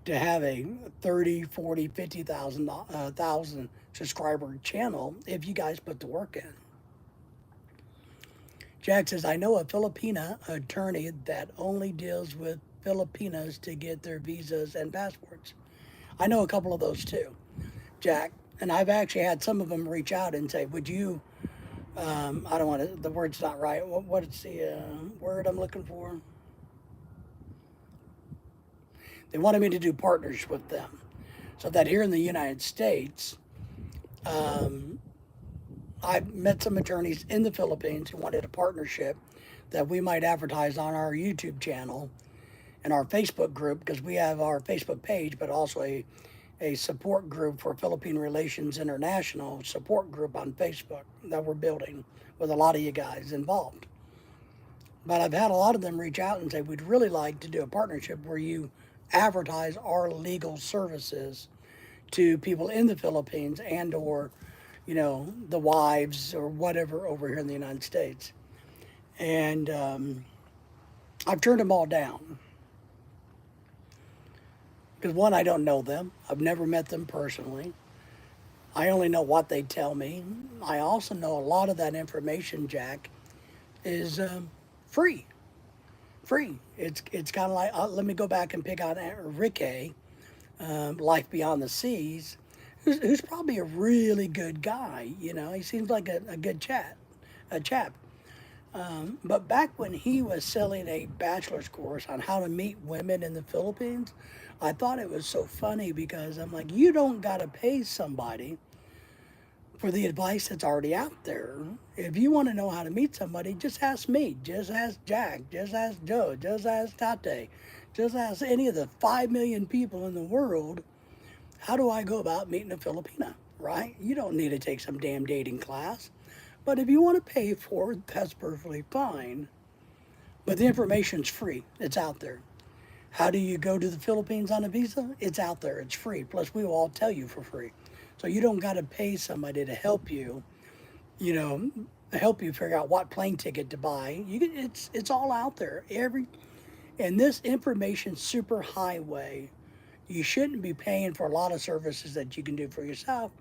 to have a 30, 40, 50,000 thousand subscriber channel if you guys put the work in. Jack says, I know a Filipina attorney that only deals with Filipinas to get their visas and passports. I know a couple of those too, Jack. And I've actually had some of them reach out and say, would you, I don't want to, the word's not right. What's the word I'm looking for? They wanted me to do partners with them so that here in the United States, I've met some attorneys in the Philippines who wanted a partnership that we might advertise on our YouTube channel and our Facebook group, because we have our Facebook page, but also a support group for Philippine Relations International support group on Facebook that we're building with a lot of you guys involved. But I've had a lot of them reach out and say, we'd really like to do a partnership where you advertise our legal services to people in the Philippines and or, you know, the wives or whatever over here in the United States. And I've turned them all down. Because one, I don't know them. I've never met them personally. I only know what they tell me. I also know a lot of that information, Jack, is free. Free. It's kind of like, let me go back and pick on Ricky, Life Beyond the Seas, who's probably a really good guy. You know, he seems like a good chap. But back when he was selling a bachelor's course on how to meet women in the Philippines, I thought it was so funny because I'm like, you don't got to pay somebody for the advice that's already out there. If you want to know how to meet somebody, just ask me. Just ask Jack. Just ask Joe. Just ask Tate. Just ask any of the 5 million people in the world, how do I go about meeting a Filipina, right? You don't need to take some damn dating class. But if you want to pay for it, that's perfectly fine. But the information's free. It's out there. How do you go to the Philippines on a visa? It's out there. It's free. Plus, we will all tell you for free. So you don't got to pay somebody to help you you know, help you figure out what plane ticket to buy. It's all out there. And this information super highway, you shouldn't be paying for a lot of services that you can do for yourself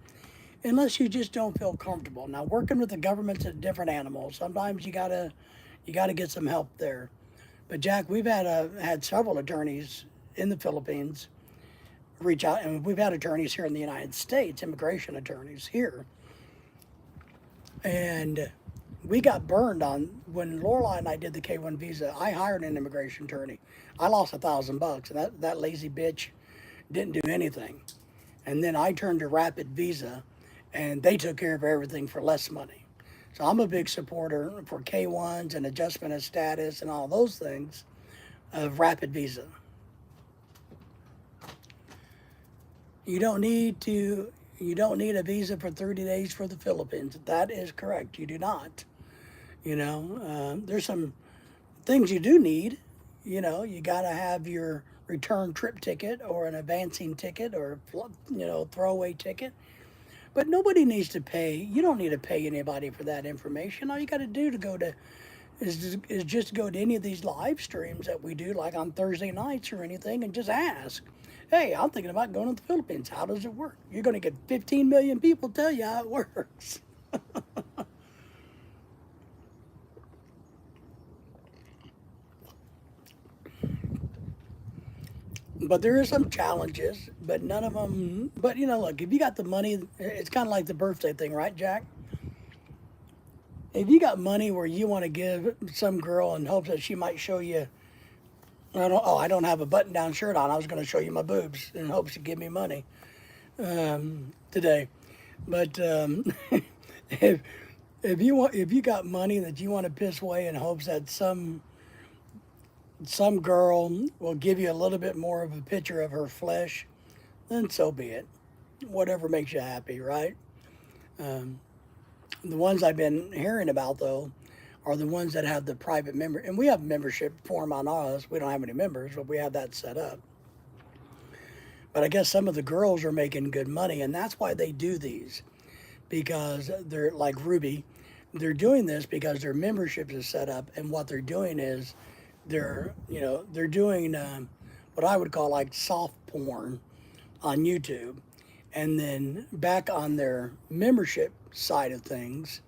unless you just don't feel comfortable. Now, working with the government's a different animal. Sometimes you gotta get some help there. But Jack, we've had several attorneys in the Philippines reach out, and we've had attorneys here in the United States, immigration attorneys here, and we got burned on when Lorelai and I did the K-1 visa. I hired an immigration attorney. I lost $1,000, and that lazy bitch didn't do anything. And then I turned to Rapid Visa, and they took care of everything for less money. So I'm a big supporter for K-1s and adjustment of status and all those things of Rapid Visa. You don't need to. You don't need a visa for 30 days for the Philippines. That is correct. You do not. There's some things you do need. You got to have your return trip ticket or an advancing ticket or throwaway ticket. But nobody needs to pay. You don't need to pay anybody for that information. All you got to do to go to is just go to any of these live streams that we do, like on Thursday nights or anything, and just ask, hey, I'm thinking about going to the Philippines. How does it work? You're going to get 15 million people tell you how it works. But there are some challenges, but none of them. But look, if you got the money, it's kind of like the birthday thing, right, Jack? If you got money where you want to give some girl in hopes that she might show you, I don't have a button-down shirt on. I was going to show you my boobs in hopes you give me money today. But if if you got money that you want to piss away in hopes that some girl will give you a little bit more of a picture of her flesh, then so be it. Whatever makes you happy, right? Um, the ones I've been hearing about though are the ones that have the private member, and we have a membership form on ours. We don't have any members, but we have that set up. But I guess some of the girls are making good money, and that's why they do these, because they're like Ruby. They're doing this because their membership is set up, and what they're doing is they're doing what I would call like soft porn on YouTube, and then back on their membership side of things,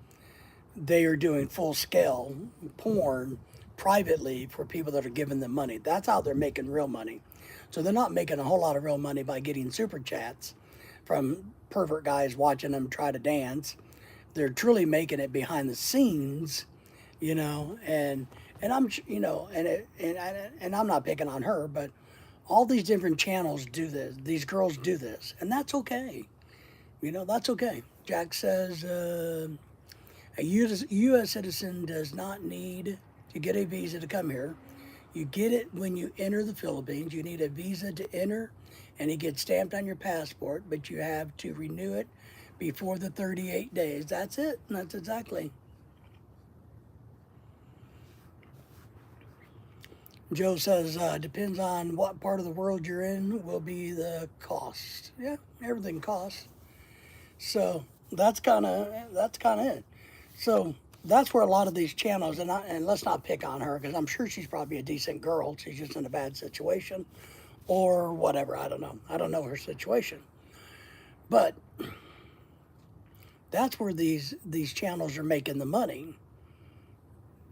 they are doing full scale porn privately for people that are giving them money. That's how they're making real money. So they're not making a whole lot of real money by getting super chats from pervert guys watching them try to dance. They're truly making it behind the scenes, and I'm and I'm not picking on her, but all these different channels do this. These girls do this, and that's okay. That's okay. Jack says a U.S. citizen does not need to get a visa to come here. You get it when you enter the Philippines. You need a visa to enter, and it gets stamped on your passport, but you have to renew it before the 38 days. That's it. That's exactly. Joe says, depends on what part of the world you're in, will be the cost. Yeah, everything costs. So that's kind of it. So that's where a lot of these channels, and let's not pick on her because I'm sure she's probably a decent girl. She's just in a bad situation, or whatever. I don't know. I don't know her situation, but that's where these channels are making the money.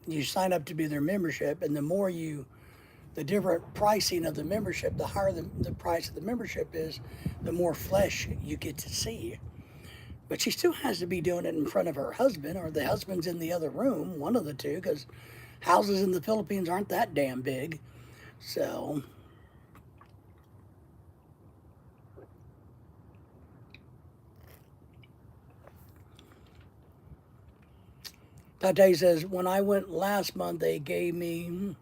You sign up to be their membership, and the different pricing of the membership, the higher the price of the membership is, the more flesh you get to see. But she still has to be doing it in front of her husband, or the husband's in the other room, one of the two, because houses in the Philippines aren't that damn big. So, Tate says, when I went last month, they gave me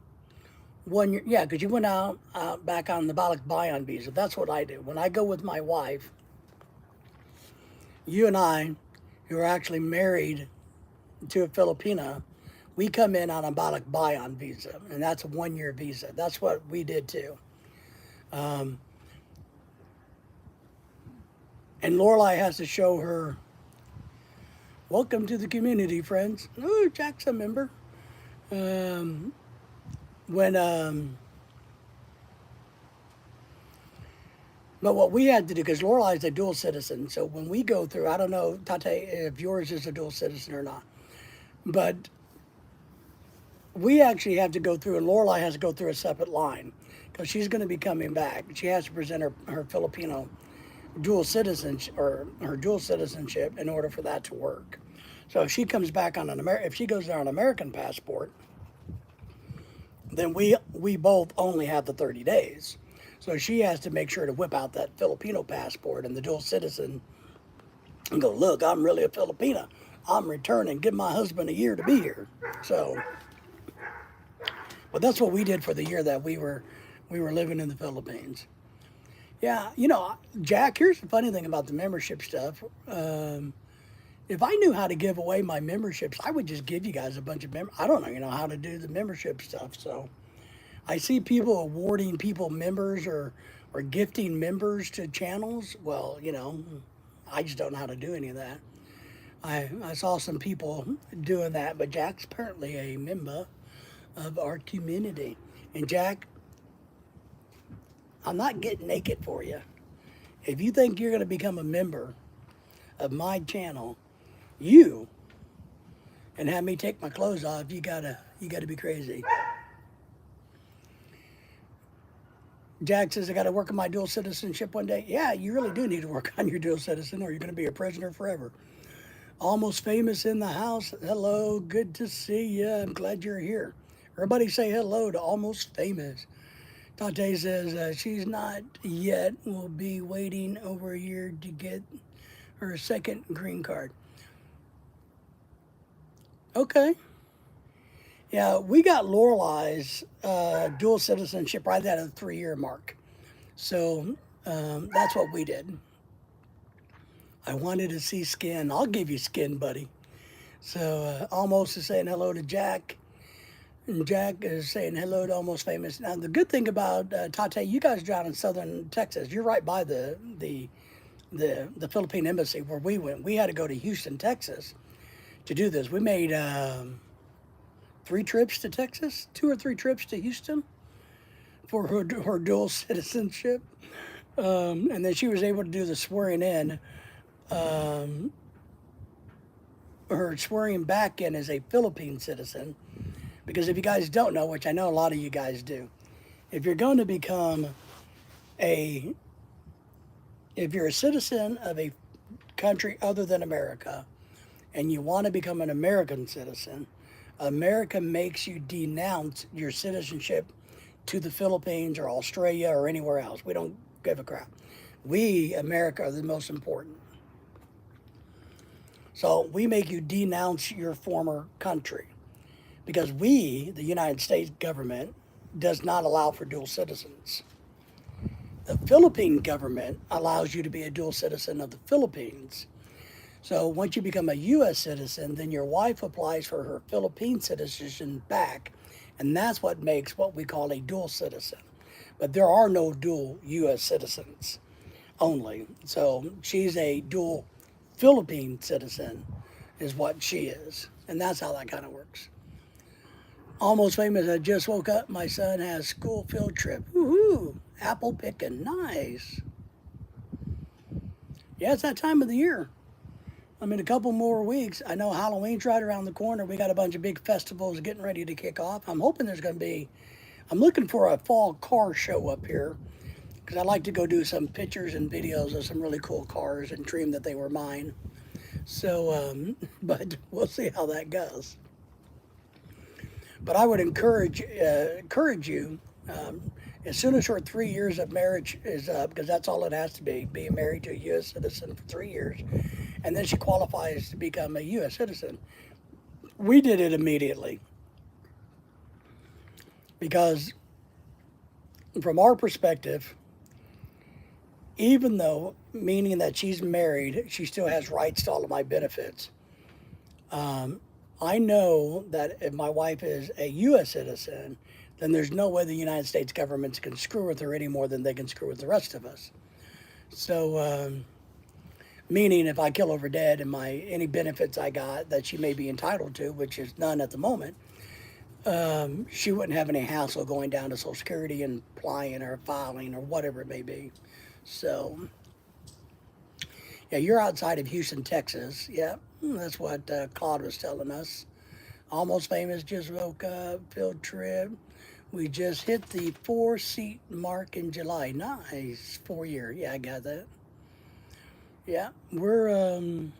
1 year. Yeah, because you went out back on the Balik Bayan visa. That's what I do. When I go with my wife, you and I, who are actually married to a Filipina, we come in on a Balik Bayan visa, and that's a 1 year visa. That's what we did too. Um, and Lorelai has to show her Welcome to the community, friends. Oh, Jack's a member. Um, when But what we had to do, because Lorelai's a dual citizen, so when we go through, I don't know, Tate, if yours is a dual citizen or not, but we actually have to go through, and Lorelai has to go through a separate line, because she's going to be coming back. She has to present her Filipino dual citizenship, or her dual citizenship, in order for that to work. So if she comes back on if she goes there on an American passport, then we both only have the 30 days. So she has to make sure to whip out that Filipino passport and the dual citizen and go, look, I'm really a Filipina. I'm returning. Give my husband a year to be here. So, but that's what we did for the year that we were living in the Philippines. Yeah, Jack, here's the funny thing about the membership stuff. If I knew how to give away my memberships, I would just give you guys a bunch of I don't know, how to do the membership stuff. So I see people awarding people members or gifting members to channels. Well, I just don't know how to do any of that. I saw some people doing that, but Jack's apparently a member of our community. And Jack, I'm not getting naked for you. If you think you're going to become a member of my channel, and have me take my clothes off, you gotta be crazy. Jack says, I got to work on my dual citizenship one day. Yeah, you really do need to work on your dual citizen, or you're going to be a prisoner forever. Almost famous in the house. Hello, good to see you. I'm glad you're here. Everybody say hello to Almost Famous. Tate says she's not yet. Will be waiting over a year to get her second green card. Okay. Yeah, we got Lorelai's dual citizenship right at the 3-year mark. So that's what we did. I wanted to see skin. I'll give you skin, buddy. So Almost is saying hello to Jack. And Jack is saying hello to Almost Famous. Now, the good thing about Tate, you guys are down in southern Texas. You're right by the Philippine embassy where we went. We had to go to Houston, Texas to do this. We made 3 trips to Texas, 2 or 3 trips to Houston for her dual citizenship. And then she was able to do the swearing in, her swearing back in as a Philippine citizen. Because if you guys don't know, which I know a lot of you guys do, if you're going to become if you're a citizen of a country other than America, and you want to become an American citizen, America makes you denounce your citizenship to the Philippines or Australia or anywhere else. We don't give a crap. We, America, are the most important. So we make you denounce your former country because we, the United States government, does not allow for dual citizens. The Philippine government allows you to be a dual citizen of the Philippines. So once you become a U.S. citizen, then your wife applies for her Philippine citizenship back, and that's what makes what we call a dual citizen. But there are no dual U.S. citizens only. So she's a dual Philippine citizen is what she is. And that's how that kind of works. Almost Famous, I just woke up. My son has school field trip. Woohoo! Apple picking. Nice. Yeah, it's that time of the year. I mean, a couple more weeks. I know Halloween's right around the corner. We got a bunch of big festivals getting ready to kick off. I'm hoping there's going to be, I'm looking for a fall car show up here because I like to go do some pictures and videos of some really cool cars and dream that they were mine. So, but we'll see how that goes. But I would encourage you, as soon as your 3 years of marriage is up, because that's all it has to be, being married to a U.S. citizen for 3 years, and then she qualifies to become a U.S. citizen. We did it immediately because from our perspective, even though, meaning that she's married, she still has rights to all of my benefits. I know that if my wife is a U.S. citizen, then there's no way the United States government can screw with her any more than they can screw with the rest of us. So Meaning, if I kill over dead and any benefits I got that she may be entitled to, which is none at the moment, she wouldn't have any hassle going down to Social Security and applying or filing or whatever it may be. So, yeah, you're outside of Houston, Texas. Yeah, that's what Claude was telling us. Almost Famous just woke up, field trip. We just hit the 4-seat mark in July. Nice. 4 year. Yeah, I got that. Yeah, Lorelai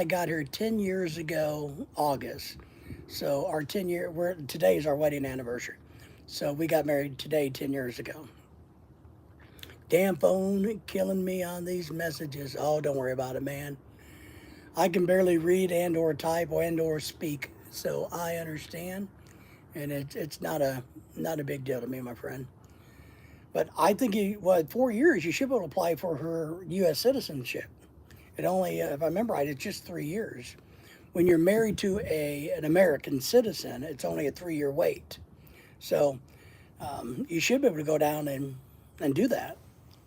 got here 10 years ago, August. So our 10 year, today is our wedding anniversary. So we got married today 10 years ago. Damn phone killing me on these messages. Oh, don't worry about it, man. I can barely read and or type and or speak, so I understand, and it's not a big deal to me, my friend. But I think 4 years you should be able to apply for her U.S. citizenship. It only, if I remember right, it's just 3 years. When you're married to an American citizen, it's only a 3 year wait. So you should be able to go down and do that.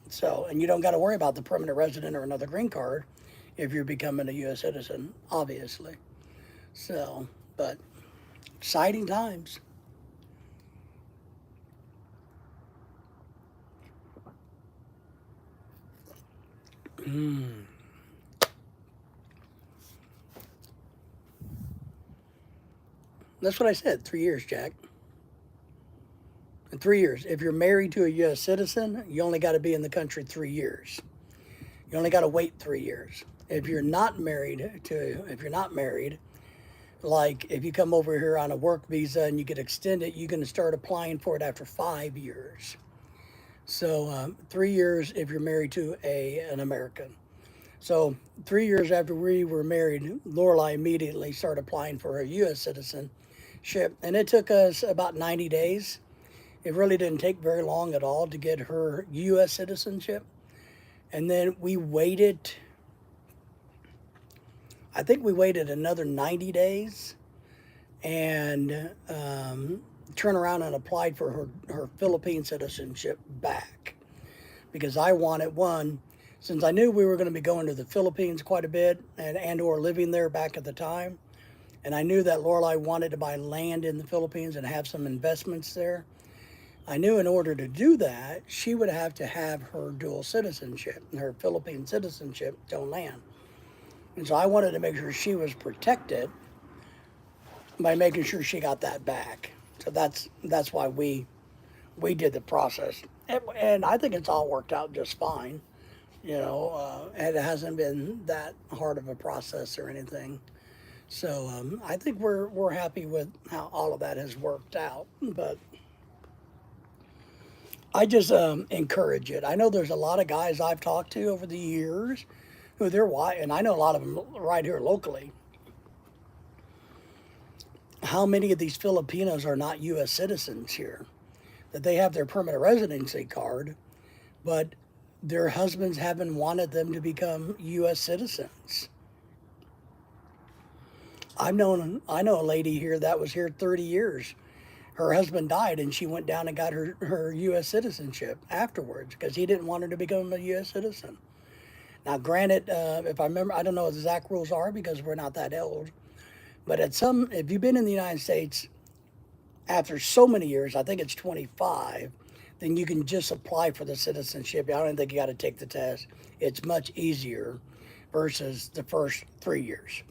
So, and you don't got to worry about the permanent resident or another green card if you're becoming a U.S. citizen, obviously. So, but exciting times. That's what I said. 3 years, Jack. In 3 years, if you're married to a U.S. citizen, you only got to be in the country 3 years. You only got to wait 3 years. If you're not married, like if you come over here on a work visa and you get extended, you can start applying for it after 5 years. So 3 years if you're married to an American. So 3 years after we were married, Lorelai immediately started applying for her U.S. citizenship, and it took us about 90 days. It really didn't take very long at all to get her U.S. citizenship. And then we waited, I think we waited another 90 days and turned around and applied for her Philippine citizenship back. Because I wanted one, since I knew we were going to be going to the Philippines quite a bit and or living there back at the time, and I knew that Lorelai wanted to buy land in the Philippines and have some investments there. I knew in order to do that, she would have to have her dual citizenship, her Philippine citizenship to own land. And so I wanted to make sure she was protected by making sure she got that back. So that's why we did the process, and I think it's all worked out just fine. And it hasn't been that hard of a process or anything. So I think we're happy with how all of that has worked out. But I just encourage it. I know there's a lot of guys I've talked to over the years who they're white, and I know a lot of them right here locally. How many of these Filipinos are not U.S. citizens here? That they have their permanent residency card, but their husbands haven't wanted them to become U.S. citizens. I know a lady here that was here 30 years. Her husband died, and she went down and got her U.S. citizenship afterwards because he didn't want her to become a U.S. citizen. Now, granted, if I remember, I don't know what the exact rules are because we're not that old, but if you've been in the United States after so many years, I think it's 25, then you can just apply for the citizenship. I don't think you got to take the test. It's much easier versus the first 3 years.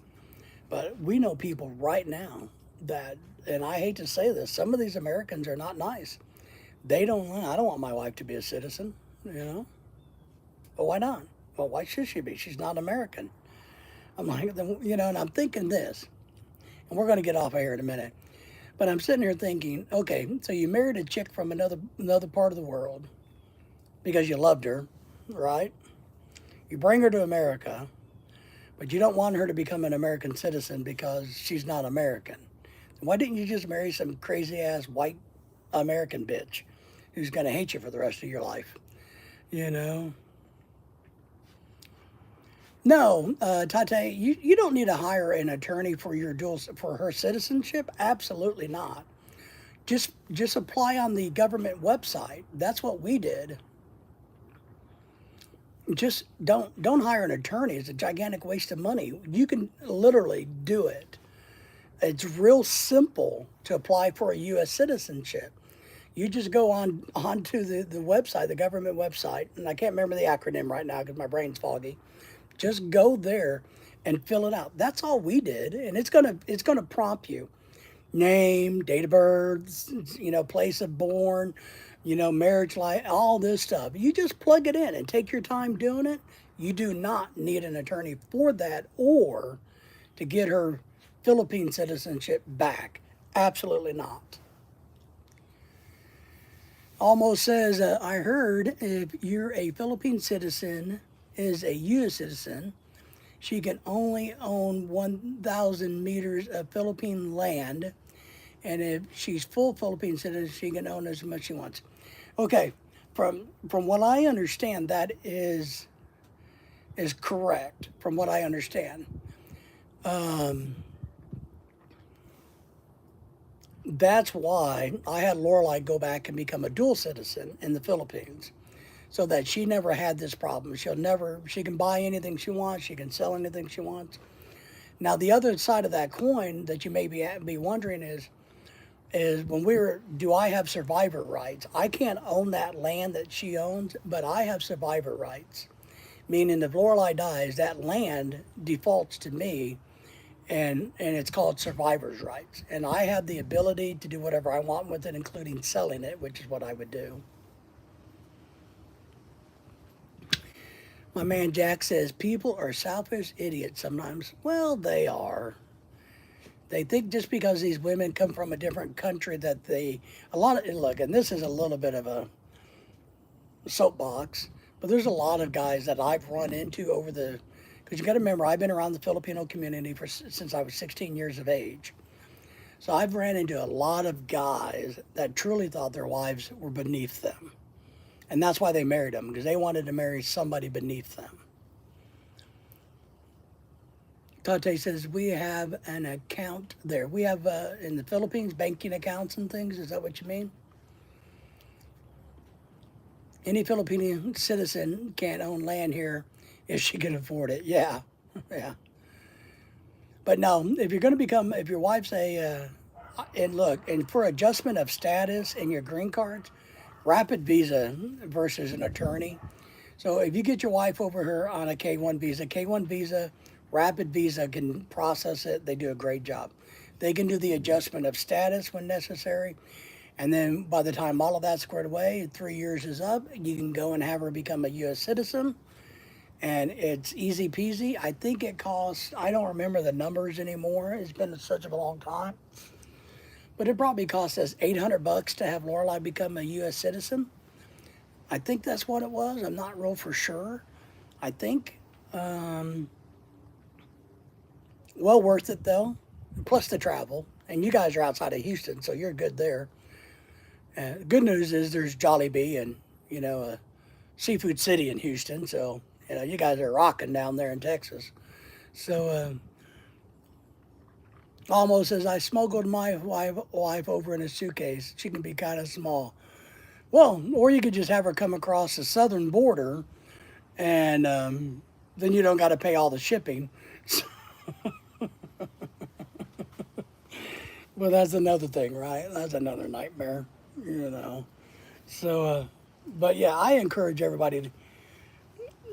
But we know people right now that, and I hate to say this, some of these Americans are not nice. I don't want my wife to be a citizen, But why not? Well, why should she be? She's not American. I'm like, and I'm thinking this, and we're going to get off of here in a minute. But I'm sitting here thinking, okay, so you married a chick from another part of the world because you loved her, right? You bring her to America, but you don't want her to become an American citizen because she's not American. Why didn't you just marry some crazy ass white American bitch who's going to hate you for the rest of your life? No, Tate, you don't need to hire an attorney for for her citizenship. Absolutely not. Just apply on the government website. That's what we did. just don't hire an attorney. It's a gigantic waste of money. You can literally do it. It's real simple to apply for a U.S. citizenship. You just go onto the website, the government website, and I can't remember the acronym right now because my brain's foggy. Just go there and fill it out. That's all we did, and it's gonna prompt you: name, date of birth, place of born, marriage life, all this stuff. You just plug it in and take your time doing it. You do not need an attorney for that or to get her Philippine citizenship back. Absolutely not. Almost says, I heard if you're a Philippine citizen, is a U.S. citizen, she can only own 1,000 meters of Philippine land. And if she's full Philippine citizen, she can own as much as she wants. Okay, from what I understand, that is correct. From what I understand, that's why I had Lorelai go back and become a dual citizen in the Philippines, so that she never had this problem. She can buy anything she wants. She can sell anything she wants. Now, the other side of that coin that you may be wondering is when do I have survivor rights? I can't own that land that she owns, but I have survivor rights. Meaning if Lorelai dies, that land defaults to me, and it's called survivor's rights. And I have the ability to do whatever I want with it, including selling it, which is what I would do. My man Jack says people are selfish idiots sometimes. Well, they are. They think just because these women come from a different country that look, and this is a little bit of a soapbox, but there's a lot of guys that I've run into because you got to remember, I've been around the Filipino community since I was 16 years of age. So I've ran into a lot of guys that truly thought their wives were beneath them. And that's why they married them, because they wanted to marry somebody beneath them. Tate says, we have an account there. We have, in the Philippines, banking accounts and things. Is that what you mean? Any Filipino citizen can't own land here if she can afford it. Yeah, yeah. But no, if your wife's and look, and for adjustment of status in your green cards, rapid visa versus an attorney. So if you get your wife over here on a K1 visa, rapid visa can process it. They do a great job. They can do the adjustment of status when necessary. And then by the time all of that's squared away, 3 years is up, you can go and have her become a U.S. citizen. And it's easy peasy. I think it costs, I don't remember the numbers anymore. It's been such a long time. But it probably cost us $800 to have Lorelai become a U.S. citizen. I think that's what it was. I'm not real for sure. I think. Well worth it though. Plus the travel. And you guys are outside of Houston, so you're good there. Good news is there's Jollibee and, a seafood city in Houston. So, you guys are rocking down there in Texas. So, almost as I smuggled my wife over in a suitcase. She can be kind of small. Well, or you could just have her come across the southern border, and then you don't got to pay all the shipping. Well, that's another thing, right? That's another nightmare, So, but yeah, I encourage everybody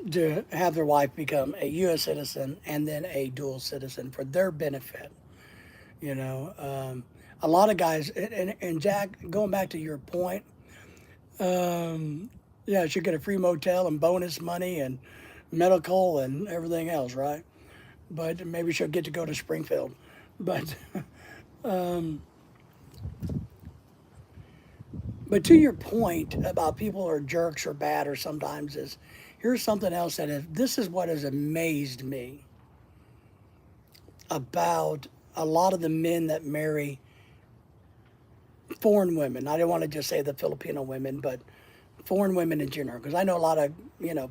to have their wife become a U.S. citizen and then a dual citizen for their benefit. A lot of guys, and Jack, going back to your point, yeah, she'll get a free motel and bonus money and medical and everything else, right? But maybe she'll get to go to Springfield. But, but to your point about people are jerks or bad or sometimes here's something else this is what has amazed me about a lot of the men that marry foreign women. I don't want to just say the Filipino women, but foreign women in general, because I know a lot of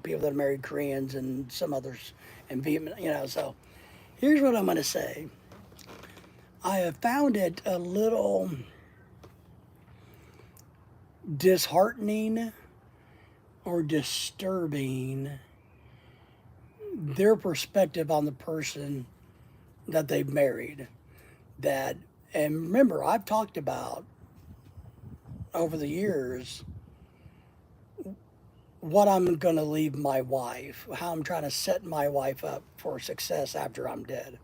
people that married Koreans and some others in Vietnam. So here's what I'm going to say. I have found it a little disheartening or disturbing their perspective on the person that they've married. That, and remember, I've talked about over the years what I'm going to leave my wife, how I'm trying to set my wife up for success after I'm dead.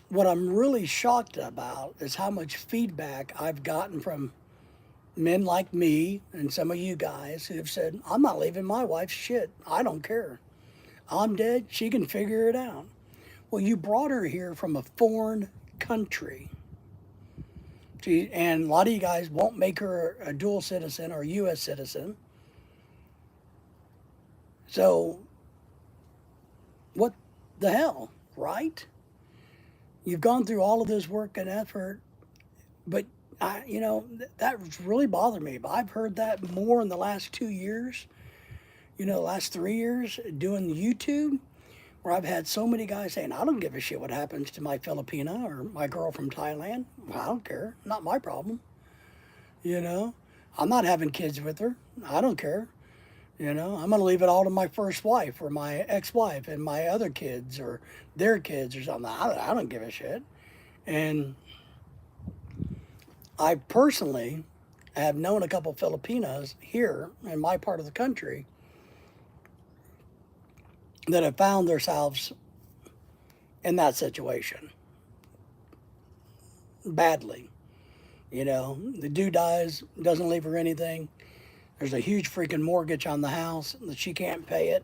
What I'm really shocked about is how much feedback I've gotten from men like me and some of you guys who have said, I'm not leaving my wife shit. I don't care. I'm dead. She can figure it out. Well, you brought her here from a foreign country. And a lot of you guys won't make her a dual citizen or a U.S. citizen. So, what the hell, right? You've gone through all of this work and effort, but that really bothered me. But I've heard that more in the last 2 years, the last 3 years doing YouTube, where I've had so many guys saying, I don't give a shit what happens to my Filipina or my girl from Thailand. Well, I don't care. Not my problem. I'm not having kids with her. I don't care. I'm going to leave it all to my first wife or my ex-wife and my other kids or their kids or something. I don't give a shit. And I personally have known a couple Filipinos here in my part of the country that have found themselves in that situation badly. The dude dies, doesn't leave her anything. There's a huge freaking mortgage on the house that she can't pay it.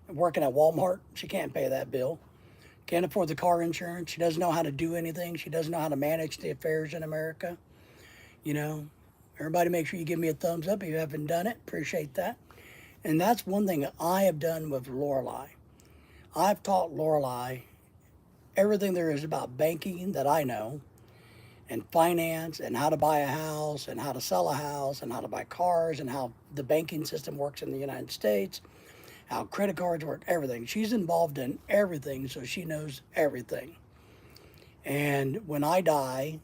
Working at Walmart, she can't pay that bill. Can't afford the car insurance. She doesn't know how to do anything. She doesn't know how to manage the affairs in America. Everybody make sure you give me a thumbs up if you haven't done it. Appreciate that. And that's one thing I have done with Lorelei. I've taught Lorelei everything there is about banking that I know, and finance, and how to buy a house, and how to sell a house, and how to buy cars, and how the banking system works in the United States, how credit cards work, everything. She's involved in everything, so she knows everything. And when I die,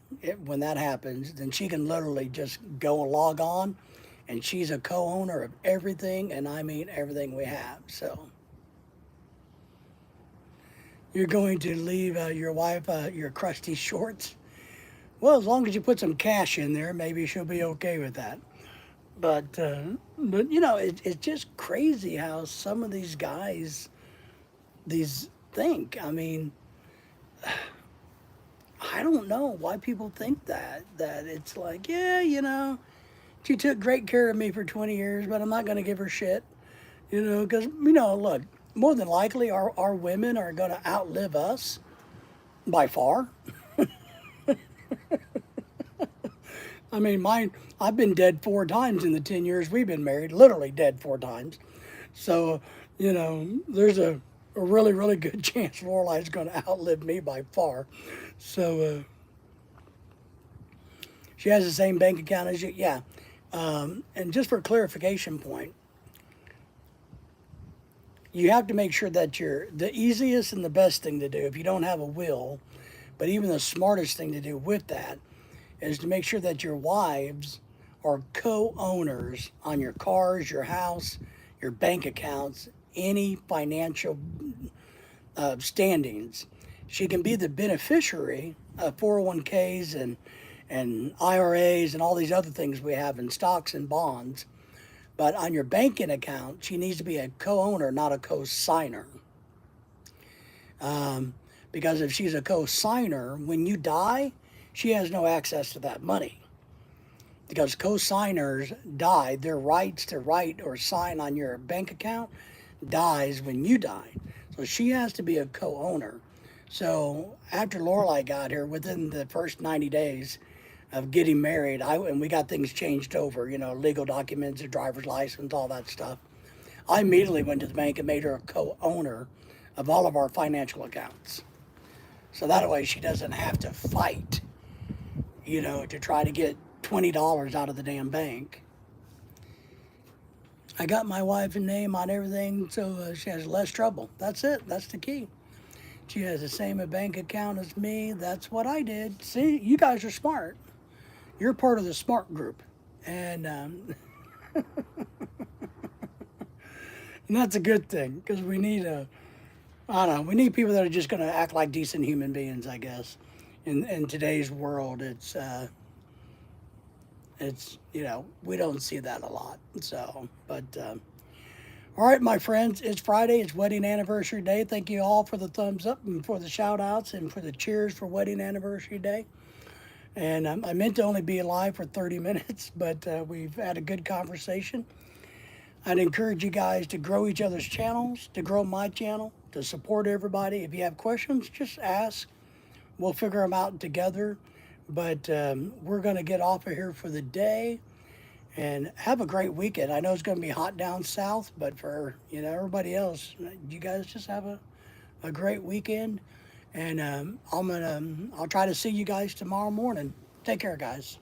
when that happens, then she can literally just go and log on, and she's a co-owner of everything, and I mean everything we have. So you're going to leave your wife your crusty shorts? Well, as long as you put some cash in there, maybe she'll be okay with that. But it's just crazy how some of these guys, think. I mean, I don't know why people think that it's like, yeah, she took great care of me for 20 years, but I'm not going to give her shit, because, look, more than likely our women are going to outlive us by far. I mean, I've been dead 4 times in the 10 years we've been married, literally dead 4 times. So, there's a really, really good chance Lorelei's going to outlive me by far. So, she has the same bank account as you, yeah. And just for a clarification point, you have to make sure that the easiest and the best thing to do, if you don't have a will, but even the smartest thing to do with that, is to make sure that your wives are co-owners on your cars, your house, your bank accounts, any financial standings. She can be the beneficiary of 401ks and IRAs and all these other things we have in stocks and bonds. But on your banking account, she needs to be a co-owner, not a co-signer. Because if she's a co-signer, when you die, she has no access to that money. Because co-signers die, their rights to write or sign on your bank account dies when you die. So she has to be a co-owner. So after Lorelei got here, within the first 90 days of getting married, and we got things changed over, legal documents, a driver's license, all that stuff. I immediately went to the bank and made her a co-owner of all of our financial accounts. So that way she doesn't have to fight, to try to get $20 out of the damn bank. I got my wife's name on everything so she has less trouble. That's it. That's the key. She has the same bank account as me. That's what I did. See, you guys are smart. You're part of the smart group. And, and that's a good thing, because we need I don't know. We need people that are just going to act like decent human beings, I guess. In today's world, it's we don't see that a lot. So, but all right, my friends, it's Friday. It's wedding anniversary day. Thank you all for the thumbs up and for the shout outs and for the cheers for wedding anniversary day. And I meant to only be live for 30 minutes, but we've had a good conversation. I'd encourage you guys to grow each other's channels, to grow my channel, to support everybody. If you have questions, just ask. We'll figure them out together. But we're going to get off of here for the day and have a great weekend. I know it's going to be hot down south, but for everybody else, you guys just have a great weekend. And I'll try to see you guys tomorrow morning. Take care, guys.